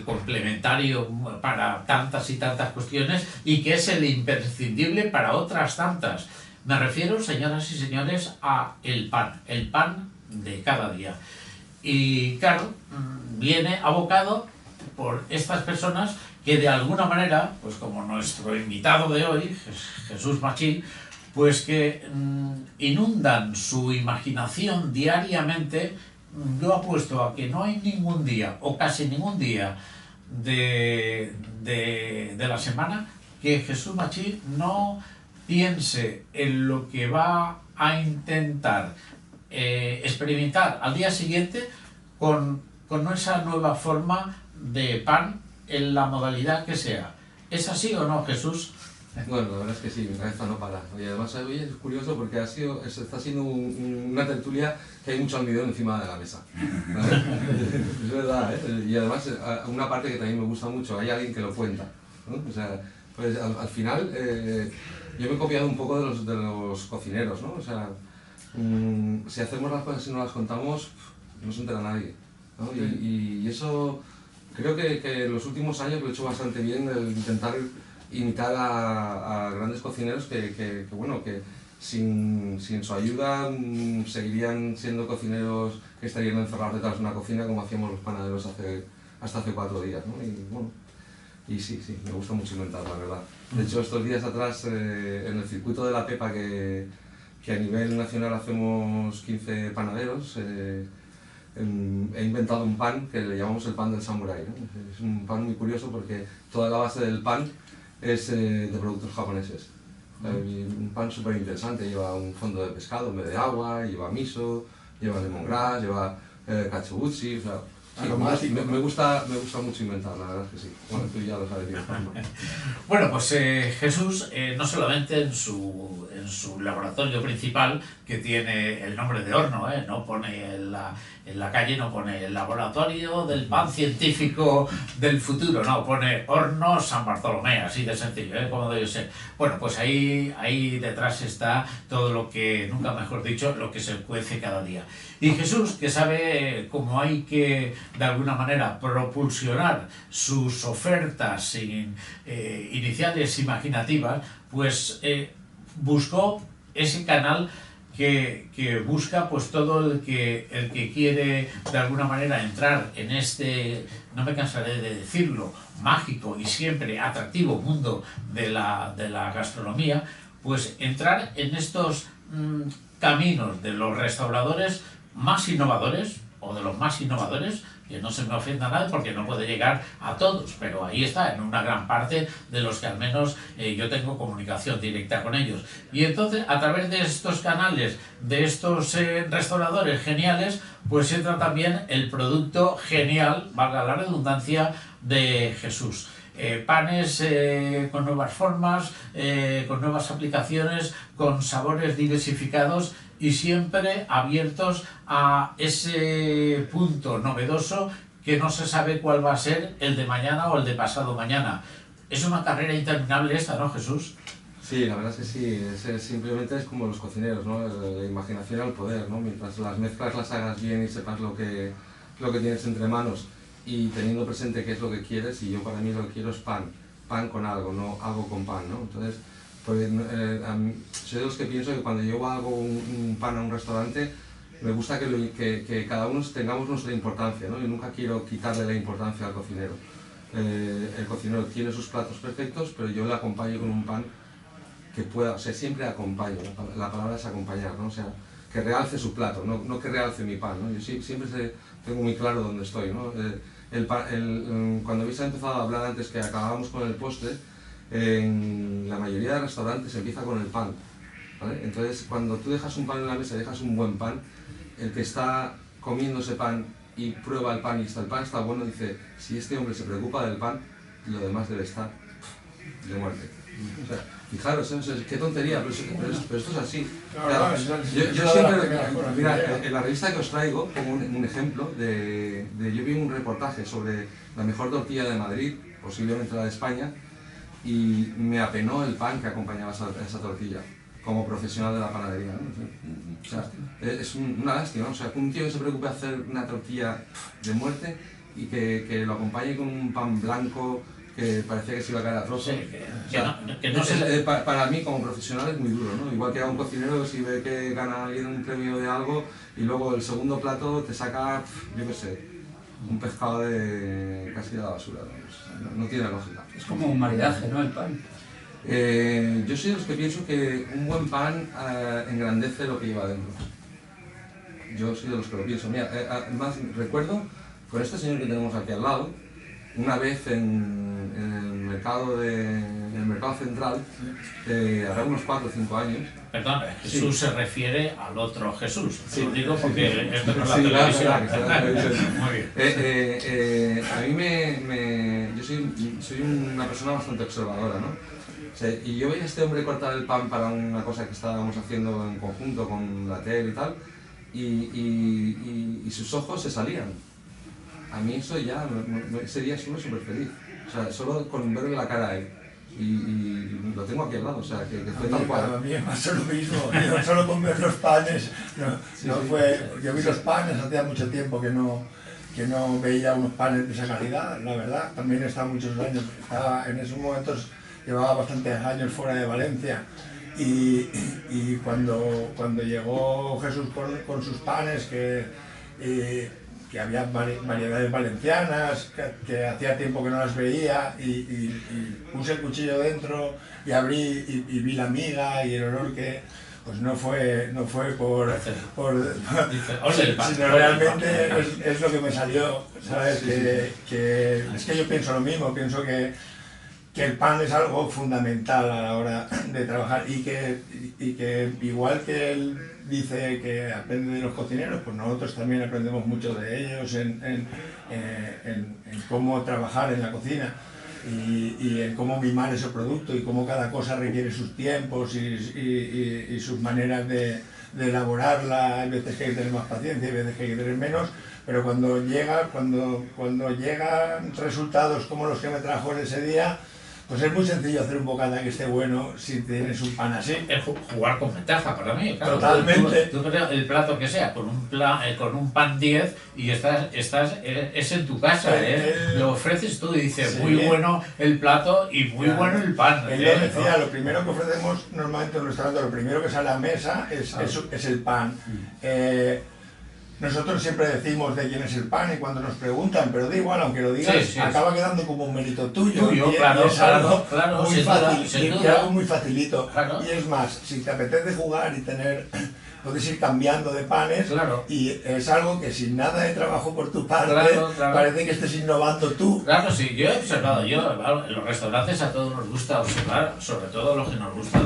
complementario para tantas y tantas cuestiones y que es el imprescindible para otras tantas. Me refiero, señoras y señores, a el pan de cada día. Y claro, viene abocado por estas personas que de alguna manera, pues como nuestro invitado de hoy, Jesús Machín, pues que inundan su imaginación diariamente. Yo apuesto a que no hay ningún día, o casi ningún día de la semana, que Jesús Machín no piense en lo que va a intentar experimentar al día siguiente con esa nueva forma de pan en la modalidad que sea. ¿Es así o no, Jesús? Bueno, la verdad es que sí, mi cabeza no para. Y además hoy es curioso porque está siendo una tertulia que hay mucho almidón encima de la mesa. Es verdad, ¿eh? Y además una parte que también me gusta mucho, hay alguien que lo cuenta, ¿no? O sea, pues al final yo me he copiado un poco de los cocineros, ¿no? O sea, si hacemos las cosas y no las contamos, no se entera nadie, ¿no? Y eso creo que en los últimos años lo he hecho bastante bien, el intentar imitar a grandes cocineros que sin su ayuda seguirían siendo cocineros que estarían encerrados detrás de una cocina como hacíamos los panaderos hasta hace 4 días, ¿no? Y bueno, y sí, me gusta mucho inventar, la verdad. De hecho, estos días atrás, en el circuito de la Pepa, que a nivel nacional hacemos 15 panaderos, he inventado un pan que le llamamos el pan del samurái, ¿no? Es un pan muy curioso porque toda la base del pan es de productos japoneses. Un pan súper interesante, lleva un fondo de pescado en vez de agua, lleva miso, lleva lemongrass, lleva katsuobushi, o sea, sí, me gusta mucho inventar, la verdad es que sí. Bueno, tú ya lo sabes bien. Bueno, pues Jesús, no solamente en su laboratorio principal, que tiene el nombre de horno, no pone en la calle, no pone el laboratorio del pan científico del futuro, no, pone horno San Bartolomé, así de sencillo, como debe ser. Bueno, pues ahí detrás está todo lo que, nunca mejor dicho, lo que se cuece cada día. Y Jesús, que sabe cómo hay que, de alguna manera, propulsionar sus ofertas iniciales imaginativas, pues buscó ese canal que busca pues todo el que quiere de alguna manera entrar en este, no me cansaré de decirlo, mágico y siempre atractivo mundo de la gastronomía, pues entrar en estos caminos de los restauradores más innovadores, o de los más innovadores, que no se me ofenda a nadie porque no puede llegar a todos, pero ahí está, en una gran parte de los que al menos yo tengo comunicación directa con ellos. Y entonces, a través de estos canales, de estos restauradores geniales, pues entra también el producto genial, valga la redundancia, de Jesús. Panes con nuevas formas, con nuevas aplicaciones, con sabores diversificados y siempre abiertos a ese punto novedoso que no se sabe cuál va a ser el de mañana o el de pasado mañana. Es una carrera interminable esta, ¿no, Jesús? Sí, la verdad es que sí, simplemente es como los cocineros, ¿no? La imaginación al poder, ¿no? Mientras las mezclas las hagas bien y sepas lo que tienes entre manos y teniendo presente qué es lo que quieres, y yo para mí lo que quiero es pan con algo, no algo con pan, ¿no? Entonces, pues, soy de los que pienso que cuando yo hago un pan a un restaurante, me gusta que cada uno tengamos nuestra importancia, ¿no? Yo nunca quiero quitarle la importancia al cocinero. El cocinero tiene sus platos perfectos, pero yo le acompaño con un pan que pueda, o sea, siempre acompaño, la palabra es acompañar, ¿no? O sea, que realce su plato, no que realce mi pan, ¿no? Yo siempre tengo muy claro dónde estoy, ¿no? Cuando habéis empezado a hablar antes que acabábamos con el postre, en la mayoría de restaurantes empieza con el pan. ¿vale? Entonces, cuando tú dejas un pan en la mesa, dejas un buen pan, el que está comiendo ese pan y prueba el pan y el pan está bueno, dice, si este hombre se preocupa del pan, lo demás debe estar de muerte. O sea, fijaros, qué tontería, pero esto es así. Claro, yo siempre, mira, en la revista que os traigo, como un ejemplo, yo vi un reportaje sobre la mejor tortilla de Madrid, posiblemente la de España, y me apenó el pan que acompañaba esa tortilla, como profesional de la panadería, ¿no? O sea, es una lástima, ¿no? O sea, que un tío que se preocupe de hacer una tortilla de muerte y que lo acompañe con un pan blanco que parecía que se iba a caer a trozos. Sí, para mí como profesional es muy duro, ¿no? Igual que a un cocinero, si ve que gana alguien un premio de algo y luego el segundo plato te saca, yo qué sé, un pescado casi de la basura, ¿no? No tiene lógica. Es como un maridaje, ¿no? El pan. Yo soy de los que pienso que un buen pan engrandece lo que lleva dentro. Yo soy de los que lo pienso. Mira, además recuerdo con este señor que tenemos aquí al lado, una vez en el mercado central, hace unos 4 o 5 años. Perdón, Jesús sí. Se refiere al otro Jesús. Sí. Lo digo porque esto no es la sí, televisión. Muy bien. A mí yo soy una persona bastante observadora, ¿no? O sea, y yo veía a este hombre cortar el pan para una cosa que estábamos haciendo en conjunto con la tele y tal, y sus ojos se salían. A mí eso ya, ese día estuve súper feliz. O sea, solo con verle la cara a él. Y lo tengo aquí al lado, o sea, que fue tal cual. A mí me pasó lo mismo, yo solo con ver los panes, yo vi los panes, hacía mucho tiempo que no veía unos panes de esa calidad, la verdad. También he estado muchos años, en esos momentos llevaba bastantes años fuera de Valencia. Y cuando llegó Jesús con sus panes, que había variedades valencianas, que hacía tiempo que no las veía, y puse el cuchillo dentro y abrí y vi la miga y el olor que pues no fue por sino realmente es lo que me salió, ¿sabes? Que es que yo pienso lo mismo, pienso que el pan es algo fundamental a la hora de trabajar y que igual que él dice que aprende de los cocineros, pues nosotros también aprendemos mucho de ellos en cómo trabajar en la cocina y en cómo mimar ese producto y cómo cada cosa requiere sus tiempos y sus maneras de elaborarla. Hay veces que hay que tener más paciencia, hay veces que hay que tener menos, pero cuando llegan resultados como los que me trajo ese día, pues es muy sencillo hacer un bocata que esté bueno si tienes un pan así. Es jugar con ventaja para mí, claro. Totalmente. Tú el plato que sea, con un pan 10 y es en tu casa, lo ofreces tú y dices, sí, muy bueno el plato y muy bueno el pan. Él lo decía, lo primero que ofrecemos normalmente en un restaurante, lo primero que sale a la mesa es el pan. Nosotros siempre decimos de quién es el pan y cuando nos preguntan, pero da igual, aunque lo digas, sí, acaba quedando como un mérito tuyo. Claro, es algo muy fácil, algo muy facilito. Claro. Y es más, si te apetece jugar y puedes ir cambiando de panes, claro, y es algo que sin nada de trabajo por tu parte, claro. Parece que estés innovando tú. Claro, sí, yo he observado, en los restaurantes a todos nos gusta observar, sobre todo los que nos gusta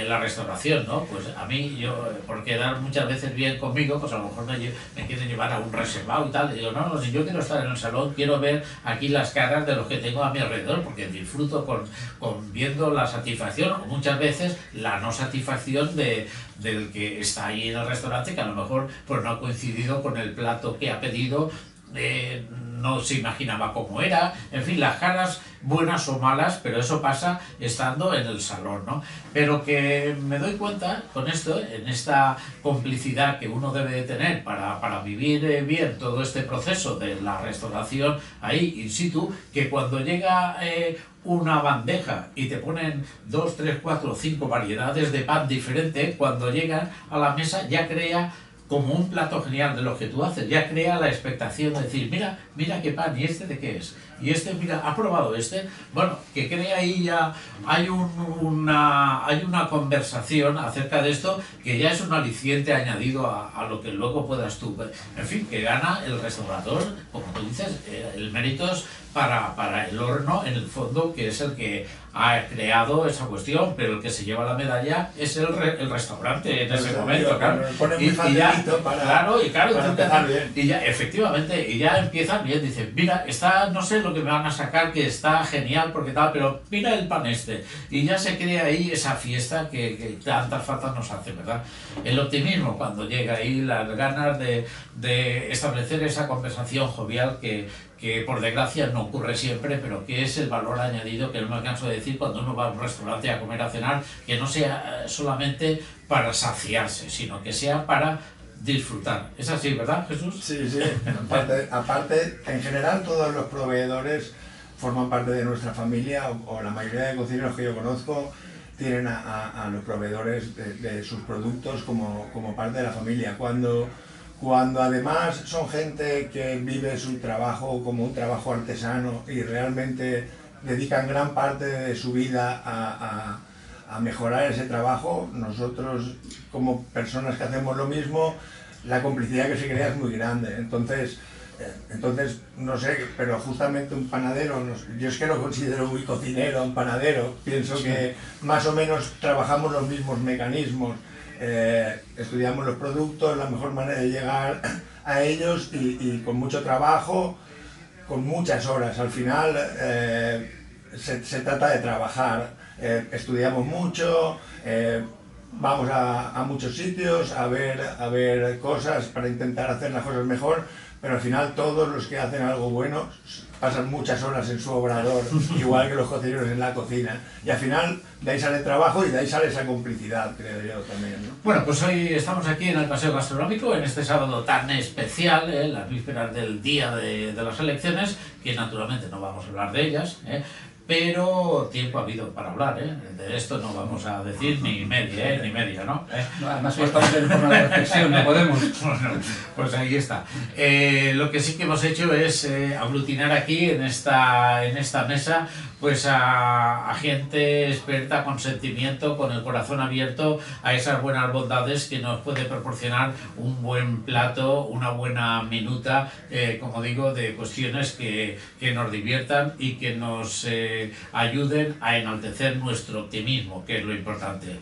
la restauración, ¿no? Pues a mí, por quedar muchas veces bien conmigo, pues a lo mejor me quieren llevar a un reservado y tal, y digo, no, si yo quiero estar en el salón, quiero ver aquí las caras de los que tengo a mi alrededor, porque disfruto con viendo la satisfacción, o muchas veces la no satisfacción del que está ahí en el restaurante, que a lo mejor pues no ha coincidido con el plato que ha pedido, no se imaginaba cómo era, en fin, las caras buenas o malas, pero eso pasa estando en el salón, ¿no? Pero que me doy cuenta con esto, en esta complicidad que uno debe de tener para vivir bien todo este proceso de la restauración ahí in situ, que cuando llega una bandeja y te ponen 2, 3, 4, 5 variedades de pan diferentes, cuando llegan a la mesa ya crea como un plato genial de lo que tú haces, ya crea la expectación de decir, mira qué pan, ¿y este de qué es? Y este, mira, ¿ha probado este? Bueno, que crea ahí ya, hay una conversación acerca de esto que ya es un aliciente añadido a lo que luego puedas tú. En fin, que gana el restaurador, como tú dices, el mérito es para el horno, en el fondo, que es el que ha creado esa cuestión, pero el que se lleva la medalla es el restaurante en ese momento, claro. Y ya, claro, empezar bien. Y ya, efectivamente, y ya empiezan bien, dicen, mira, está, no sé lo que me van a sacar, que está genial, porque tal, pero mira el pan este. Y ya se crea ahí esa fiesta que tantas faltas nos hace, ¿verdad? El optimismo, cuando llega ahí, las ganas de establecer esa conversación jovial que por desgracia no ocurre siempre, pero que es el valor añadido que no me canso de decir cuando uno va a un restaurante a comer, a cenar, que no sea solamente para saciarse, sino que sea para disfrutar. ¿Es así, verdad, Jesús? Sí, sí. Aparte, en general todos los proveedores forman parte de nuestra familia, o la mayoría de cocineros que yo conozco tienen a los proveedores de sus productos como parte de la familia. Cuando además son gente que vive su trabajo como un trabajo artesano y realmente dedican gran parte de su vida a mejorar ese trabajo, nosotros como personas que hacemos lo mismo, la complicidad que se crea es muy grande. Entonces no sé, pero justamente un panadero, yo es que lo considero muy cocinero, un panadero, pienso que más o menos trabajamos los mismos mecanismos. Estudiamos los productos, la mejor manera de llegar a ellos y con mucho trabajo, con muchas horas. Al final se trata de trabajar, estudiamos mucho, vamos a muchos sitios a ver cosas para intentar hacer las cosas mejor, pero al final todos los que hacen algo bueno pasan muchas horas en su obrador, igual que los cocineros en la cocina. Y al final de ahí sale el trabajo y de ahí sale esa complicidad, creo yo también, ¿no? Bueno, pues hoy estamos aquí en el Paseo Gastronómico, en este sábado tan especial, las vísperas del día de las elecciones, que naturalmente no vamos a hablar de ellas, pero tiempo ha habido para hablar, de esto no vamos a decir ni media, ¿no? Además hoy estamos en forma de reflexión, no podemos. Bueno, pues ahí está. Lo que sí que hemos hecho es aglutinar aquí en esta mesa pues a gente experta, con sentimiento, con el corazón abierto a esas buenas bondades que nos puede proporcionar un buen plato, una buena minuta, como digo, de cuestiones que nos diviertan y que nos ayuden a enaltecer nuestro optimismo, que es lo importante.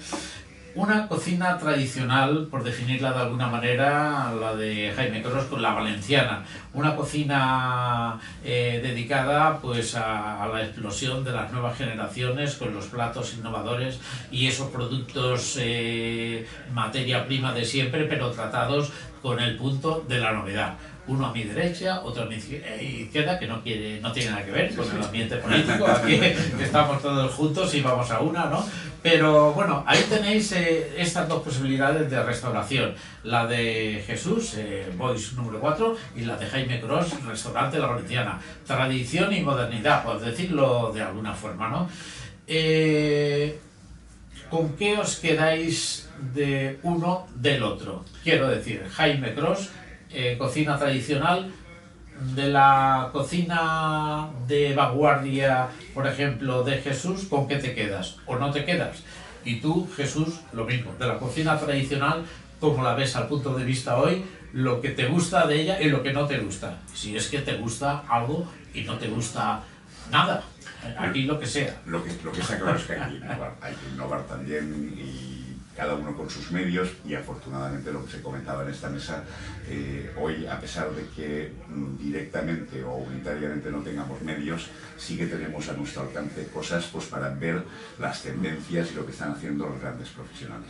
Una cocina tradicional, por definirla de alguna manera, la de Jaime Cros, con la valenciana. Una cocina dedicada pues a la explosión de las nuevas generaciones, con los platos innovadores y esos productos materia prima de siempre, pero tratados con el punto de la novedad. Uno a mi derecha, otro a mi izquierda, que no tiene nada que ver con el ambiente político, aquí que estamos todos juntos y vamos a una, ¿no? Pero bueno, ahí tenéis estas dos posibilidades de restauración, la de Jesús, Boix número 4, y la de Jaime Cros, restaurante La Valenciana. Tradición y modernidad, por decirlo de alguna forma, ¿no? ¿Con qué os quedáis de uno del otro? Quiero decir, Jaime Cros, cocina tradicional, de la cocina de vanguardia, por ejemplo, de Jesús, ¿con qué te quedas? ¿O no te quedas? Y tú, Jesús, lo mismo, de la cocina tradicional, ¿cómo la ves al punto de vista hoy? Lo que te gusta de ella y lo que no te gusta. Si es que te gusta algo y no te gusta nada, aquí lo que sea. Lo que está claro es que hay que innovar también, y cada uno con sus medios, y afortunadamente lo que se comentaba en esta mesa, hoy, a pesar de que directamente o unitariamente no tengamos medios, sí que tenemos a nuestro alcance cosas pues para ver las tendencias y lo que están haciendo los grandes profesionales.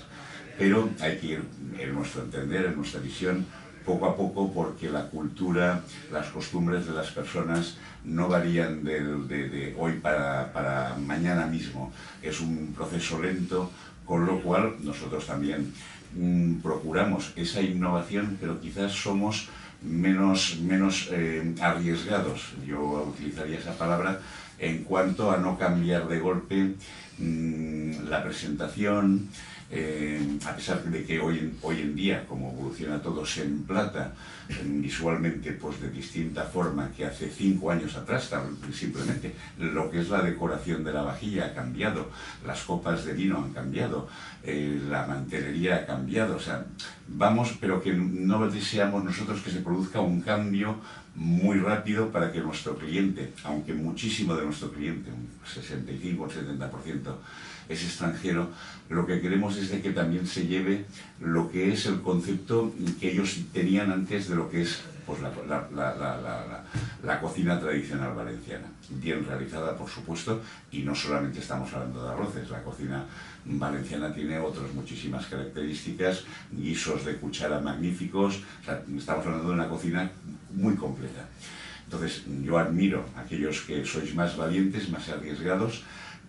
Pero hay que ir, en nuestro entender, en nuestra visión, poco a poco, porque la cultura, las costumbres de las personas no varían de hoy para mañana mismo. Es un proceso lento, con lo cual nosotros también procuramos esa innovación, pero quizás somos menos arriesgados, yo utilizaría esa palabra, en cuanto a no cambiar de golpe la presentación, a pesar de que hoy en día, como evoluciona todo, se emplata visualmente pues de distinta forma que hace 5 años atrás. Simplemente lo que es la decoración de la vajilla ha cambiado, las copas de vino han cambiado, la mantelería ha cambiado, o sea, vamos, pero que no deseamos nosotros que se produzca un cambio muy rápido para que nuestro cliente, aunque muchísimo de nuestro cliente, un 65 o 70% es extranjero, lo que queremos es de que también se lleve lo que es el concepto que ellos tenían antes de lo que es pues, la cocina tradicional valenciana, bien realizada por supuesto, y no solamente estamos hablando de arroces, la cocina valenciana tiene otras muchísimas características, guisos de cuchara magníficos, o sea, estamos hablando de una cocina muy completa. Entonces yo admiro a aquellos que sois más valientes, más arriesgados,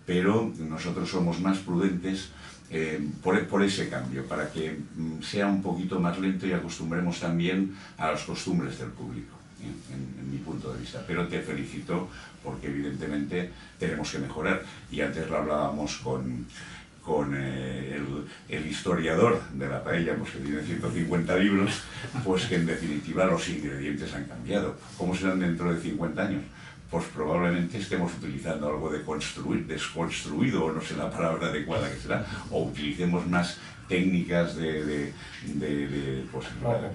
pero nosotros somos más prudentes por ese cambio, para que sea un poquito más lento y acostumbremos también a las costumbres del público, en mi punto de vista. Pero te felicito porque evidentemente tenemos que mejorar, y antes lo hablábamos con el historiador de la paella, pues que tiene 150 libros, pues que en definitiva los ingredientes han cambiado. ¿Cómo serán dentro de 50 años? Pues probablemente estemos utilizando algo desconstruido, o no sé la palabra adecuada que será, o utilicemos más técnicas pues,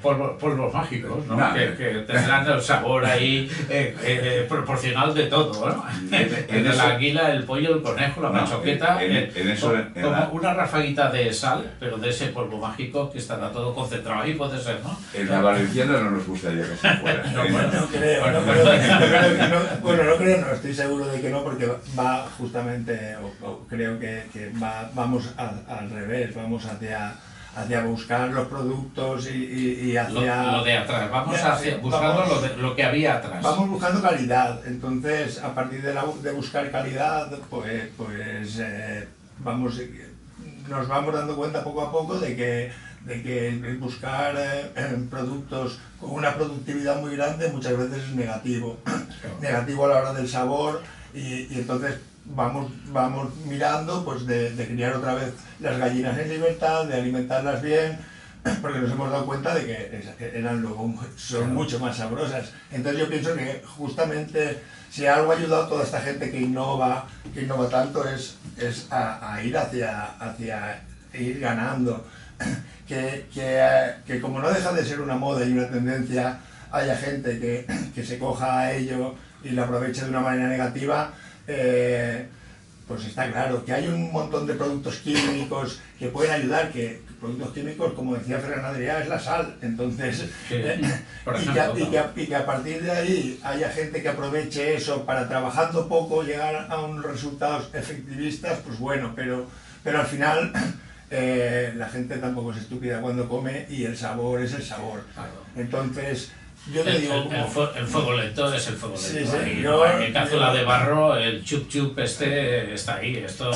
polvos mágicos, ¿no? Que tendrán el sabor ahí proporcional de todo, ¿no? De la anguila, el pollo, el conejo, la machoqueta, como una rafaguita de sal, pero de ese polvo mágico que estará todo concentrado ahí, puede ser, ¿no? En la valenciana no nos gustaría que se fuera. No creo, no estoy seguro de que no, porque va justamente, creo que vamos al revés, vamos hacia buscar los productos y hacia... Lo de atrás, buscando lo que había atrás. Vamos buscando calidad, entonces a partir de buscar calidad, nos vamos dando cuenta poco a poco de que buscar productos con una productividad muy grande muchas veces es negativo. Negativo a la hora del sabor, y entonces vamos mirando pues de criar otra vez las gallinas en libertad, de alimentarlas bien, porque nos hemos dado cuenta de que son mucho más sabrosas. Entonces yo pienso que justamente si algo ha ayudado a toda esta gente que innova tanto es a ir hacia ir ganando. Que como no deja de ser una moda y una tendencia, haya gente que se coja a ello y lo aproveche de una manera negativa, pues está claro que hay un montón de productos químicos que pueden ayudar, que productos químicos, como decía Ferran Adrià, es la sal, entonces, y que a partir de ahí haya gente que aproveche eso para, trabajando poco, llegar a unos resultados efectivistas, pues bueno, pero al final la gente tampoco es estúpida cuando come, y el sabor es el sabor. Entonces yo te digo, el fuego lento es el fuego lento. Sí, En cápsula de barro, el chup chup está ahí. Esto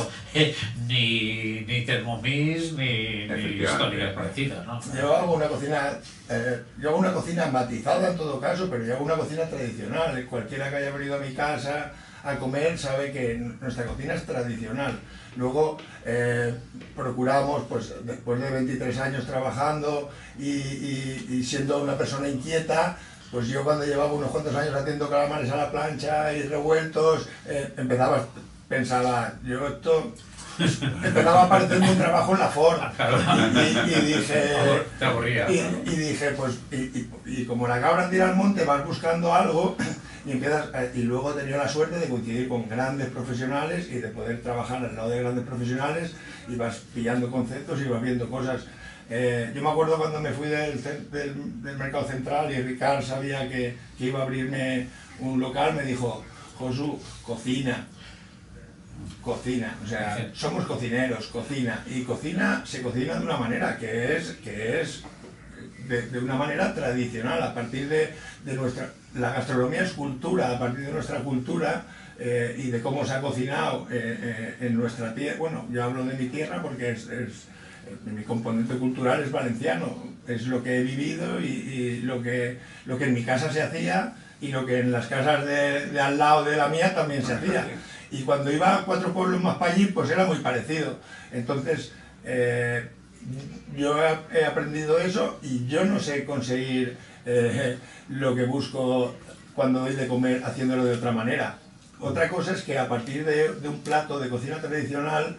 ni Thermomix ni historias parecidas, ¿no? Yo hago una cocina matizada en todo caso, pero yo hago una cocina tradicional. Cualquiera que haya venido a mi casa a comer sabe que nuestra cocina es tradicional. Luego procuramos, pues después de 23 años trabajando y siendo una persona inquieta, pues yo cuando llevaba unos cuantos años haciendo calamares a la plancha y revueltos, pensaba, yo esto... empezaba a parecer un trabajo en la Ford, y dije, pues, y como la cabra tira al monte, vas buscando algo y luego he tenido la suerte de coincidir con grandes profesionales y de poder trabajar al lado de grandes profesionales, y vas pillando conceptos y vas viendo cosas. Yo me acuerdo cuando me fui del Mercado Central y Ricard sabía que iba a abrirme un local, me dijo, Josu, cocina, o sea, somos cocineros, cocina, y se cocina de una manera que es de una manera tradicional, a partir de la gastronomía es cultura, a partir de nuestra cultura y de cómo se ha cocinado en nuestra tierra. Bueno, yo hablo de mi tierra porque mi componente cultural es valenciano, es lo que he vivido y lo que en mi casa se hacía y lo que en las casas de al lado de la mía también se hacía. Y cuando iba a 4 pueblos más para allí, pues era muy parecido. Entonces, yo he aprendido eso, y yo no sé conseguir lo que busco cuando doy de comer haciéndolo de otra manera. Otra cosa es que a partir de un plato de cocina tradicional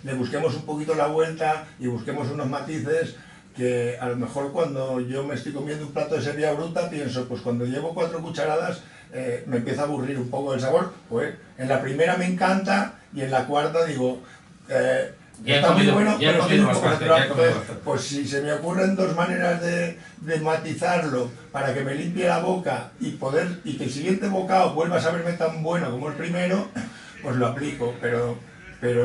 le busquemos un poquito la vuelta y busquemos unos matices que a lo mejor cuando yo me estoy comiendo un plato de serbia bruta pienso, pues cuando llevo 4 cucharadas me empieza a aburrir un poco el sabor, pues en la primera me encanta y en la cuarta digo, está muy bueno, pero tiene un poco natural. Entonces, pues si se me ocurren 2 maneras de matizarlo para que me limpie la boca y que el siguiente bocado vuelva a saberme tan bueno como el primero, pues lo aplico, pero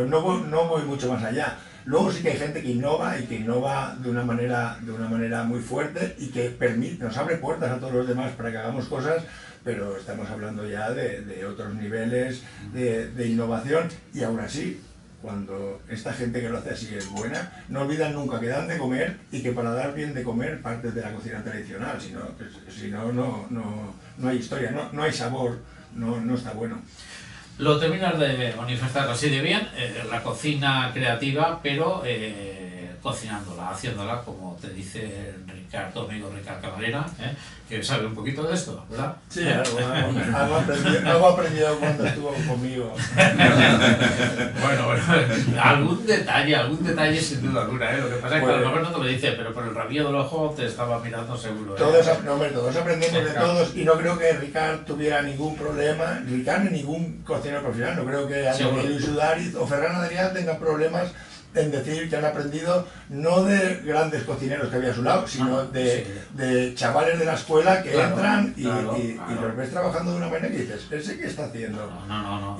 no voy mucho más allá. Luego sí que hay gente que innova y que innova de una manera muy fuerte y que nos abre puertas a todos los demás para que hagamos cosas, pero estamos hablando ya de otros niveles de innovación, y aún así, cuando esta gente que lo hace así es buena, no olvidan nunca que dan de comer y que para dar bien de comer partes de la cocina tradicional, si no, no hay historia, no hay sabor, no está bueno. Lo terminas de manifestar así de bien, la cocina creativa, pero cocinándola, haciéndola, como te dice tu amigo Ricard Camarena, que sabe un poquito de esto, ¿verdad? Sí, algo aprendido cuando estuvo conmigo. Bueno, algún detalle sin duda alguna, lo que pasa es que a lo mejor no te lo dice, pero por el rabillo del ojo te estaba mirando seguro. Todos aprendemos de todos, y no creo que Ricard tuviera ningún problema, Ricard ni ningún cocinero profesional, no creo que Luis Udariz o Ferran Adrià tengan problemas en decir que han aprendido no de grandes cocineros que había a su lado, sino de chavales de la escuela que entran y los ves trabajando de una manera que dices, ¿ese qué está haciendo?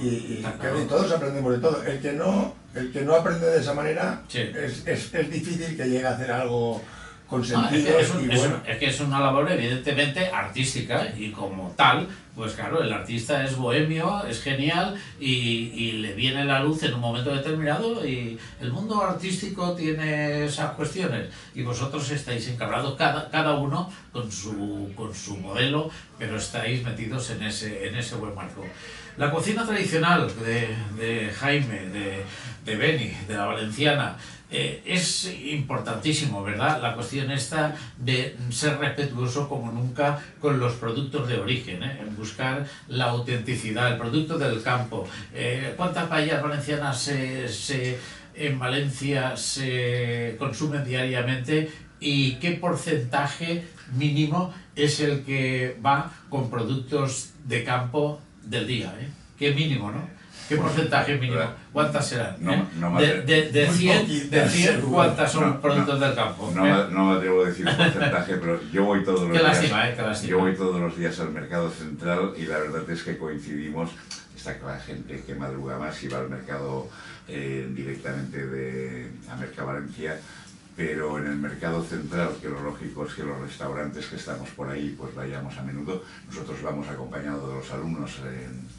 Y todos aprendemos de todo. El que no aprende de esa manera, es difícil que llegue a hacer algo con sentido. Es que es una labor evidentemente artística, y como tal, pues claro, el artista es bohemio, es genial y le viene la luz en un momento determinado, y el mundo artístico tiene esas cuestiones y vosotros estáis encargados, cada uno con su modelo, pero estáis metidos en ese buen marco. La cocina tradicional de Jaime, de Beni, de la valenciana, es importantísimo, ¿verdad? La cuestión esta de ser respetuoso como nunca con los productos de origen, en buscar la autenticidad, el producto del campo. ¿Cuántas paellas valencianas en Valencia se consumen diariamente y qué porcentaje mínimo es el que va con productos de campo del día? Qué mínimo, ¿no? ¿Qué porcentaje mínimo? ¿Cuántas serán? De 100, ¿cuántas son productos del campo? No me atrevo a decir un porcentaje, pero yo voy todos los días. Qué lástima. Yo voy todos los días al mercado central y la verdad es que coincidimos. Está la gente que madruga más y va al mercado directamente a Mercavalencia, pero en el mercado central, que lo lógico es que los restaurantes que estamos por ahí pues vayamos a menudo. Nosotros vamos acompañados de los alumnos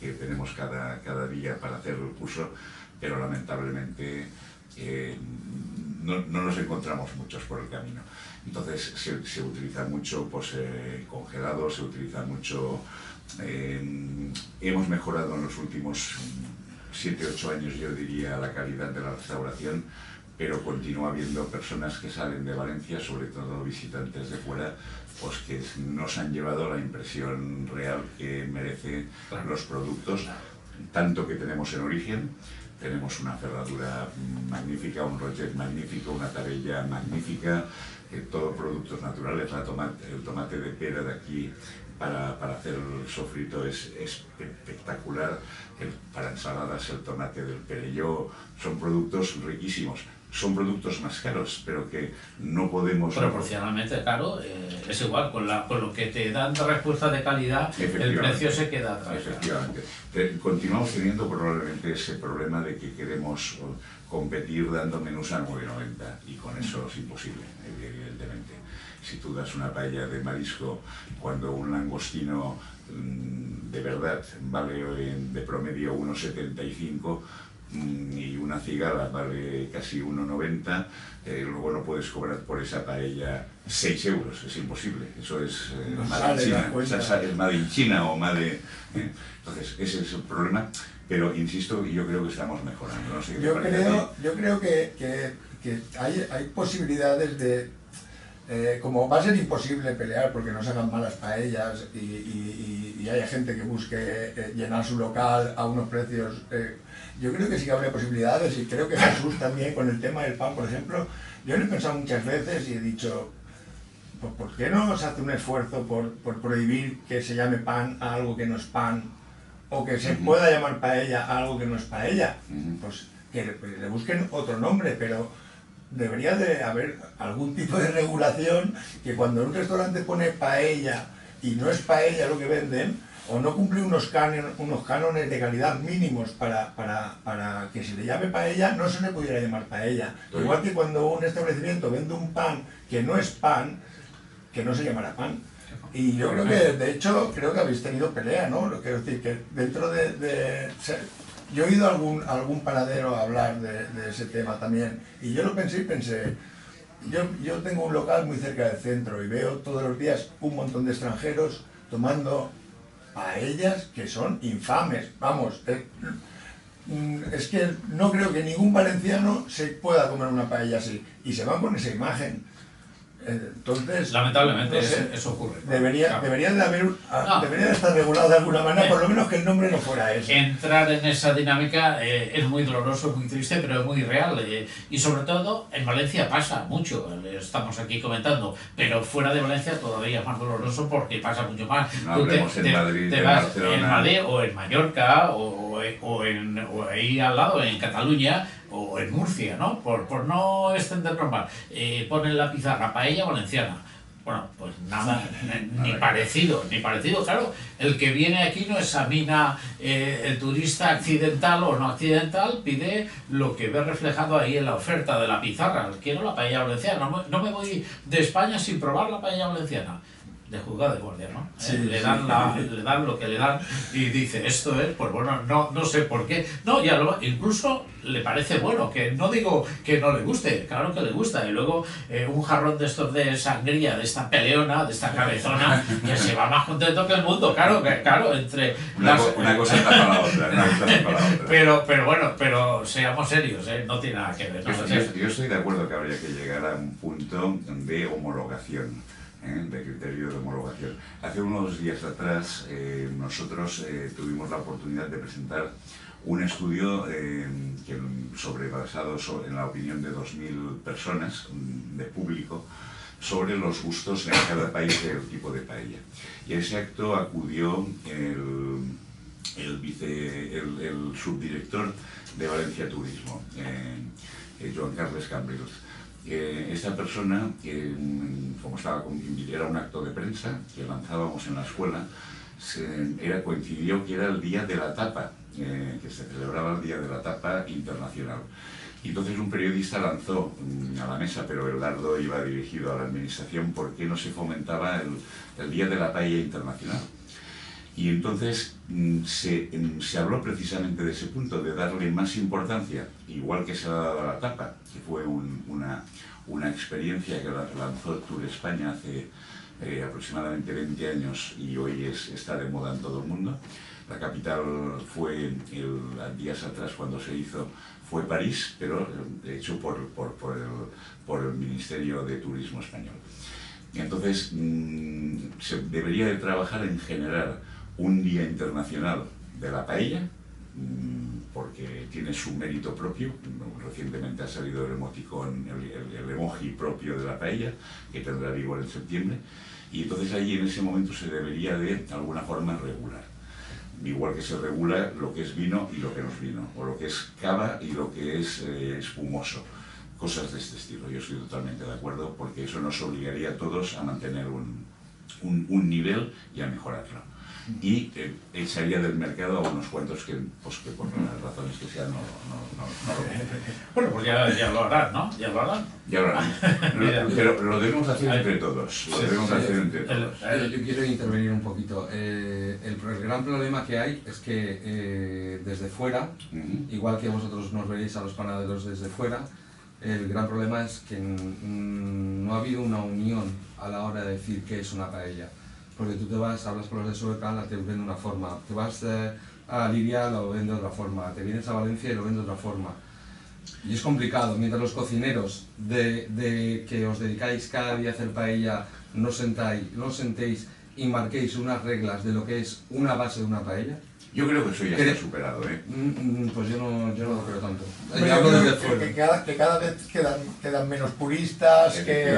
que tenemos cada día para hacer el curso, pero lamentablemente no nos encontramos muchos por el camino. Entonces se utiliza mucho congelado, se utiliza mucho... hemos mejorado en los últimos 7-8 años, yo diría, la calidad de la restauración, pero continúa habiendo personas que salen de Valencia, sobre todo visitantes de fuera, pues que nos han llevado la impresión real que merecen los productos, tanto que tenemos en origen. Tenemos una ferradura magnífica, un rochet magnífico, una tabella magnífica, todos productos naturales. El tomate de pera de aquí para hacer el sofrito es espectacular. Para ensaladas el tomate del Perelló, son productos riquísimos. Son productos más caros, pero que no podemos... Proporcionalmente caro, es igual, con lo que te dan de respuesta de calidad, el precio se queda atrás. Efectivamente. Continuamos teniendo probablemente ese problema de que queremos competir dando menús a 9,90, y con eso es imposible, evidentemente. Si tú das una paella de marisco cuando un langostino de verdad vale de promedio 1,75, y una cigala vale casi 1,90, luego no puedes cobrar por esa paella 6 euros, es imposible. Eso es made in China o made... Entonces, ese es el problema, pero insisto, yo creo que estamos mejorando. No sé qué yo creo que hay posibilidades de... como va a ser imposible pelear porque no se hagan malas paellas y haya gente que busque llenar su local a unos precios yo creo que sí que habría posibilidades, y creo que Jesús también con el tema del pan, por ejemplo, yo lo he pensado muchas veces y he dicho, pues, ¿por qué no se hace un esfuerzo por prohibir que se llame pan a algo que no es pan? O que se pueda llamar paella a algo que no es paella. Pues que le busquen otro nombre, pero debería de haber algún tipo de regulación que cuando un restaurante pone paella y no es paella lo que venden, o no cumple unos cánones de calidad mínimos para que se le llame paella, no se le pudiera llamar paella. Igual que cuando un establecimiento vende un pan que no es pan, que no se llamará pan. Y yo creo que, de hecho, creo que habéis tenido pelea, ¿no? Quiero decir que dentro yo he oído algún panadero hablar de ese tema también, y yo lo pensé y pensé, yo tengo un local muy cerca del centro y veo todos los días un montón de extranjeros tomando paellas que son infames, vamos, es que no creo que ningún valenciano se pueda comer una paella así, y se van con esa imagen. Entonces, lamentablemente, no sé, eso ocurre. Debería de estar regulado de alguna manera, por lo menos que el nombre no fuera ese. Entrar en esa dinámica es muy doloroso, muy triste, pero es muy real. Y sobre todo, en Valencia pasa mucho, estamos aquí comentando, pero fuera de Valencia todavía es más doloroso porque pasa mucho más. No hablemos en Madrid, te vas en Madrid o en Mallorca o ahí al lado, en Cataluña, o en Murcia, ¿no? Por no extendernos más. Ponen la pizarra paella valenciana. Bueno, pues nada, ni parecido, claro. El que viene aquí no examina el turista accidental o no accidental, pide lo que ve reflejado ahí en la oferta de la pizarra. Quiero la paella valenciana, no me voy de España sin probar la paella valenciana. De juzgado de guardia, ¿no? Sí, le dan lo que le dan y dice, esto es, pues bueno, no sé por qué. No, incluso le parece bueno, que no digo que no le guste, claro que le gusta. Y luego un jarrón de estos de sangría, de esta peleona, de esta cabezona, que se va más contento que el mundo, claro, entre... Una cosa tapa la otra, Pero bueno, pero seamos serios, no tiene nada que ver. Yo estoy de acuerdo que habría que llegar a un punto de homologación. De criterio de homologación. Hace unos días atrás nosotros tuvimos la oportunidad de presentar un estudio basado en la opinión de 2000 personas de público sobre los gustos en cada país del tipo de paella. Y a ese acto acudió el subdirector de Valencia Turismo, Joan Carles Cambrils. Esta persona, como era un acto de prensa que lanzábamos en la escuela, coincidió que era el día de la tapa, que se celebraba el día de la tapa internacional. Y entonces un periodista lanzó a la mesa, pero el dardo iba dirigido a la administración, ¿por qué no se fomentaba el día de la paella internacional? Y entonces se habló precisamente de ese punto, de darle más importancia, igual que se ha dado a la tapa, que fue una experiencia que lanzó Tour España hace aproximadamente 20 años y hoy está de moda en todo el mundo. La capital fue, días atrás cuando se hizo, fue París, pero hecho por el Ministerio de Turismo español. Y entonces se debería de trabajar en generar un día internacional de la paella, porque tiene su mérito propio. Recientemente ha salido el emoticón, el emoji propio de la paella, que tendrá vigor en septiembre, y entonces allí en ese momento se debería de alguna forma regular. Igual que se regula lo que es vino y lo que no es vino, o lo que es cava y lo que es espumoso. Cosas de este estilo. Yo estoy totalmente de acuerdo, porque eso nos obligaría a todos a mantener un nivel y a mejorarlo. Y echaría del mercado a unos cuantos que por las razones que sean no lo Bueno, pues ya lo harán, ¿no? Ya lo harán. Pero lo debemos hacer entre todos. Yo quiero intervenir un poquito. El gran problema que hay es que desde fuera, igual que vosotros nos veréis a los panaderos desde fuera, el gran problema es que no ha habido una unión a la hora de decir qué es una paella. Porque tú hablas con los de Sueca, te ven de una forma, te vas a Liria, lo ven de otra forma, te vienes a Valencia y lo ven de otra forma. Y es complicado, mientras los cocineros de que os dedicáis cada día a hacer paella, no sentéis y marquéis unas reglas de lo que es una base de una paella, Yo creo que eso ya está superado, ¿eh? Pues yo no lo creo tanto. Que cada vez quedan menos puristas, que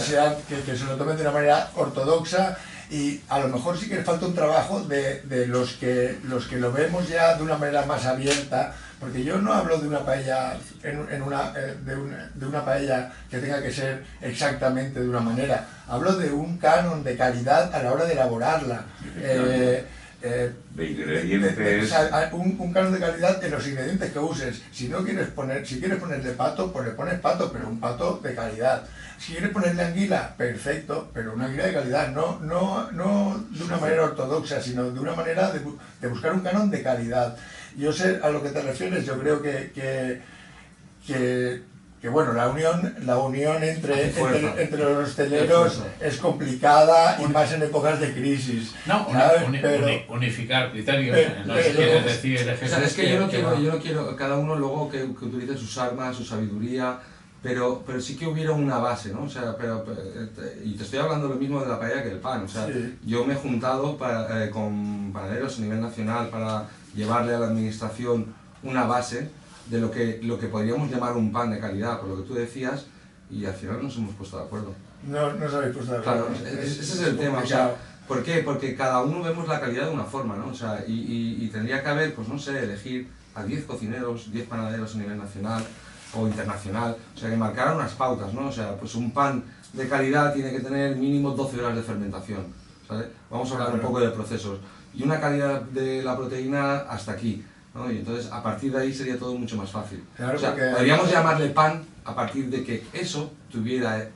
se lo tomen de una manera ortodoxa, y a lo mejor sí que le falta un trabajo de los que lo vemos ya de una manera más abierta, porque yo no hablo de una paella de una paella que tenga que ser exactamente de una manera, hablo de un canon de calidad a la hora de elaborarla. De ingredientes. Un canon de calidad en los ingredientes que uses. Si quieres ponerle pato, pues le pones pato, pero un pato de calidad. Si quieres ponerle anguila, perfecto, pero una anguila de calidad, no de una manera ortodoxa, sino de una manera de buscar un canon de calidad. Yo sé a lo que te refieres. Yo creo que bueno, la unión entre los hosteleros es complicada, y más en épocas de crisis. No, unificar criterios no quiere decir, Jesús, es que yo no quiero cada uno luego que utilice sus armas, su sabiduría, pero sí que hubiera una base, ¿no? O sea, y te estoy hablando lo mismo de la paella que del pan. O sea, sí. Yo me he juntado con panaderos a nivel nacional para llevarle a la administración una base de lo que podríamos llamar un pan de calidad, por lo que tú decías, y al final nos hemos puesto de acuerdo. No os habéis puesto de acuerdo. Claro, ese es el tema. O sea, ¿por qué? Porque cada uno vemos la calidad de una forma, ¿no? O sea, y tendría que haber, pues no sé, elegir a 10 cocineros, 10 panaderos a nivel nacional o internacional, o sea, que marcaran unas pautas, ¿no? O sea, pues un pan de calidad tiene que tener mínimo 12 horas de fermentación, ¿sabes? Vamos a hablar un poco de procesos. Y una calidad de la proteína hasta aquí, ¿no? Y entonces a partir de ahí sería todo mucho más fácil. Claro, o sea, podríamos llamarle pan a partir de que eso tuviera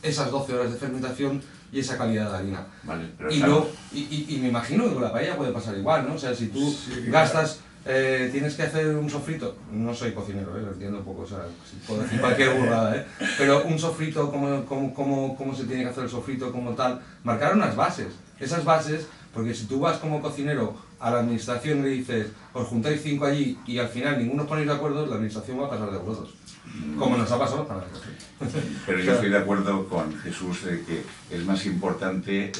esas 12 horas de fermentación y esa calidad de harina. Vale, pero y me imagino que con la paella puede pasar igual, ¿no? O sea, si tú gastas, tienes que hacer un sofrito, no soy cocinero, lo entiendo un poco, o sea, puedo decir cualquier burrada, pero un sofrito, cómo se tiene que hacer el sofrito, como tal, marcar unas bases, esas bases, porque si tú vas como cocinero a la administración y le dices, os juntáis 5 allí y al final ninguno os ponéis de acuerdo, la administración va a pasar de vosotros. Como nos ha pasado para nosotros. Pero yo estoy de acuerdo con Jesús de que es más importante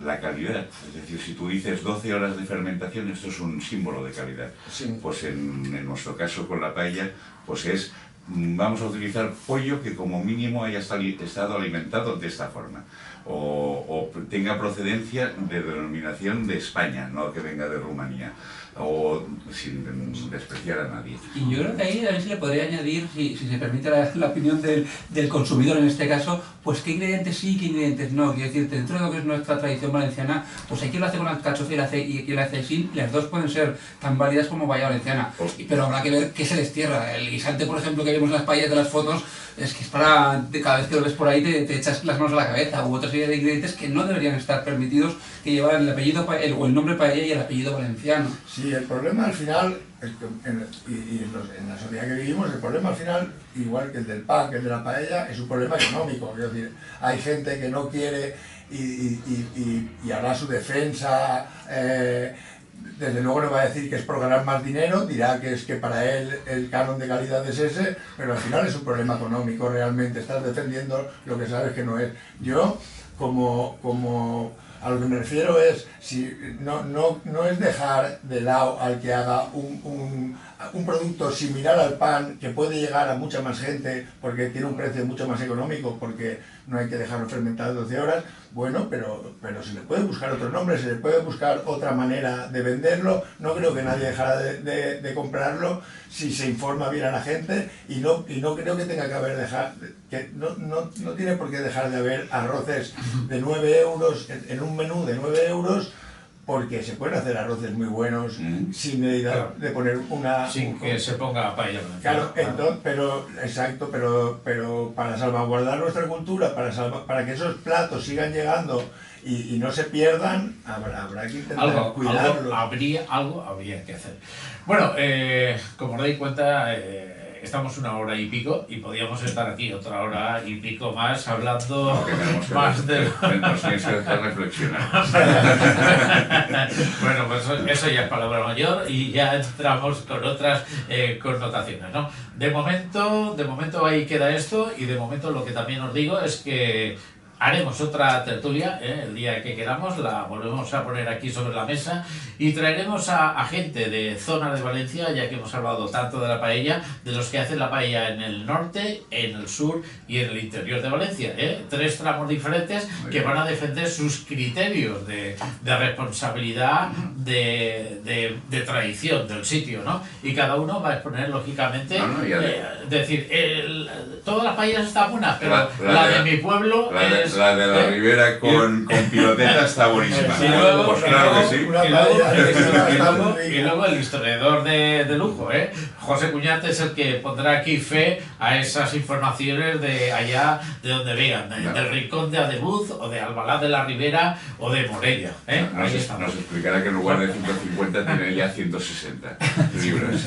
la calidad. Es decir, si tú dices 12 horas de fermentación, esto es un símbolo de calidad. Sí. Pues en nuestro caso con la paella, pues vamos a utilizar pollo que como mínimo haya estado alimentado de esta forma. O tenga procedencia de denominación de España, no que venga de Rumanía, o sin despreciar a nadie. Y yo creo que ahí a ver si le podría añadir, si se permite la opinión del consumidor en este caso, pues qué ingredientes sí y qué ingredientes no. Quiero decir, dentro de lo que es nuestra tradición valenciana, pues hay quien lo hace con alcachofa y lo hace sin, y las dos pueden ser tan válidas como paella valenciana. Pero habrá que ver qué se destierra. El guisante, por ejemplo, que vemos en las paellas de las fotos, es que es para, cada vez que lo ves por ahí te echas las manos a la cabeza, u otra serie de ingredientes que no deberían estar permitidos, que llevaran el apellido o el nombre paella y el apellido valenciano. Sí, el problema al final, en la sociedad que vivimos, el problema al final, igual que el del pan, que el de la paella, es un problema económico. Es decir, hay gente que no quiere y hará su defensa. Desde luego no va a decir que es por ganar más dinero, dirá que es que para él el canon de calidad es ese, pero al final es un problema económico realmente, estás defendiendo lo que sabes que no es. Yo, como a lo que me refiero es, no es dejar de lado al que haga un producto similar al pan, que puede llegar a mucha más gente porque tiene un precio mucho más económico, porque no hay que dejarlo fermentar 12 horas, bueno, pero se le puede buscar otro nombre, se le puede buscar otra manera de venderlo. No creo que nadie dejara de comprarlo si se informa bien a la gente, y no creo que tenga que no tiene por qué dejar de haber arroces de 9 euros en un menú de 9 euros, porque se pueden hacer arroces muy buenos sin necesidad de poner sin que se ponga paella. Claro, exacto, pero para salvaguardar nuestra cultura, para que esos platos sigan llegando y no se pierdan, habrá que intentar cuidarlo. Algo habría que hacer. Bueno, como os dais cuenta, estamos 1 hora y pico y podríamos estar aquí otra hora y pico más hablando más de... Nos tienes que dejar reflexionar. Bueno, pues eso ya es palabra mayor y ya entramos con otras connotaciones, ¿no? De momento ahí queda esto, y de momento lo que también os digo es que haremos otra tertulia, el día que queramos, la volvemos a poner aquí sobre la mesa y traeremos a gente de zona de Valencia, ya que hemos hablado tanto de la paella, de los que hacen la paella en el norte, en el sur y en el interior de Valencia. 3 tramos diferentes que van a defender sus criterios de responsabilidad, de tradición del sitio, ¿no? Y cada uno va a exponer lógicamente, decir, todas las paellas están buenas, pero la de mi pueblo es... La de la Ribera con piloteta está buenísima. Y luego, pues claro que sí. Y luego el historiador de lujo, José Cuñate, es el que pondrá aquí fe a esas informaciones de allá de donde vean, del rincón de Ademuz o de Albalá de la Ribera o de Morella. Nos explicará que en lugar de 150 tiene ya 160 libros.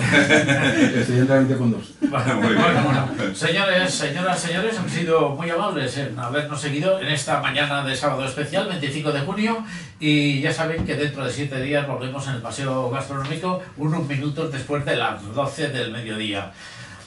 Evidentemente con 2. Bueno. Señores, señoras, señores, han sido muy amables en habernos seguido en esta mañana de sábado especial, 25 de junio, y ya saben que dentro de 7 días volvemos en el paseo gastronómico unos minutos después de las 12 del mediodía.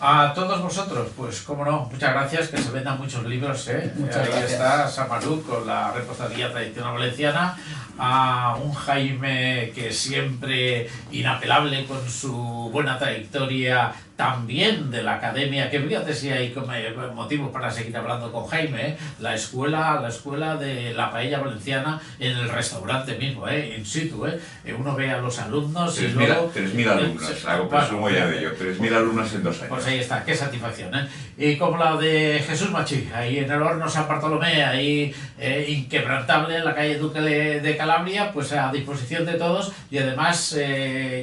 A todos vosotros, pues cómo no, muchas gracias, que se vendan muchos libros, Muchas ahí gracias. está Samarú con la repostería tradicional valenciana, a un Jaime que siempre inapelable con su buena trayectoria también de la academia, que fíjate si hay motivos para seguir hablando con Jaime, la escuela de la paella valenciana en el restaurante mismo, in situ, uno ve a los alumnos y luego... 3.000 alumnos, hago presumo ya de ello, 3.000 alumnos en 2 años. Pues ahí está, qué satisfacción, Y como la de Jesús Machi, ahí en el horno San Bartolomé, ahí inquebrantable en la calle Duque de Calabria, pues a disposición de todos, y además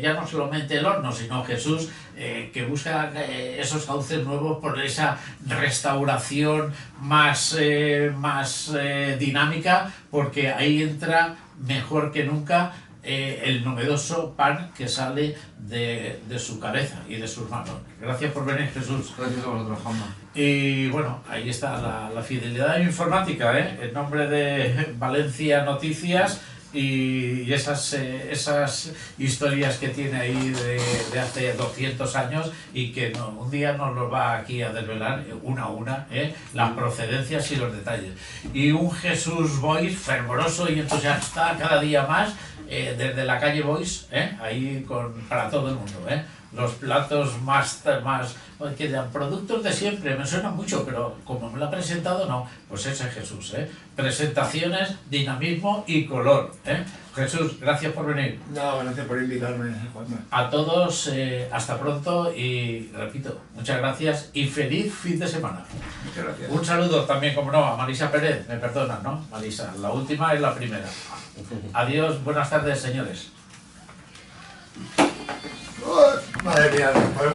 ya no solamente el horno, sino Jesús, que busca esos cauces nuevos por esa restauración más dinámica, porque ahí entra mejor que nunca el novedoso pan que sale de su cabeza y de sus manos. Gracias por venir, Jesús. Gracias a vosotros, Juanma. Y bueno, ahí está la fidelidad informática, en nombre de Valencia Noticias y esas historias que tiene ahí de hace 200 años y que un día nos los va aquí a desvelar una a una, las procedencias y los detalles. Y un Jesús Boix fervoroso y entusiasta cada día más, desde la calle Boix, ahí para todo el mundo, los platos más que dan productos de siempre, me suena mucho, pero como me lo ha presentado, no, pues ese es Jesús, presentaciones, dinamismo y color, Jesús, gracias por venir. No, gracias por invitarme, Juanma. A todos, hasta pronto y repito, muchas gracias y feliz fin de semana. Muchas gracias. Un saludo también, como no, a Marisa Pérez, me perdonas, ¿no? Marisa, la última es la primera. Adiós, buenas tardes, señores. Madre mía.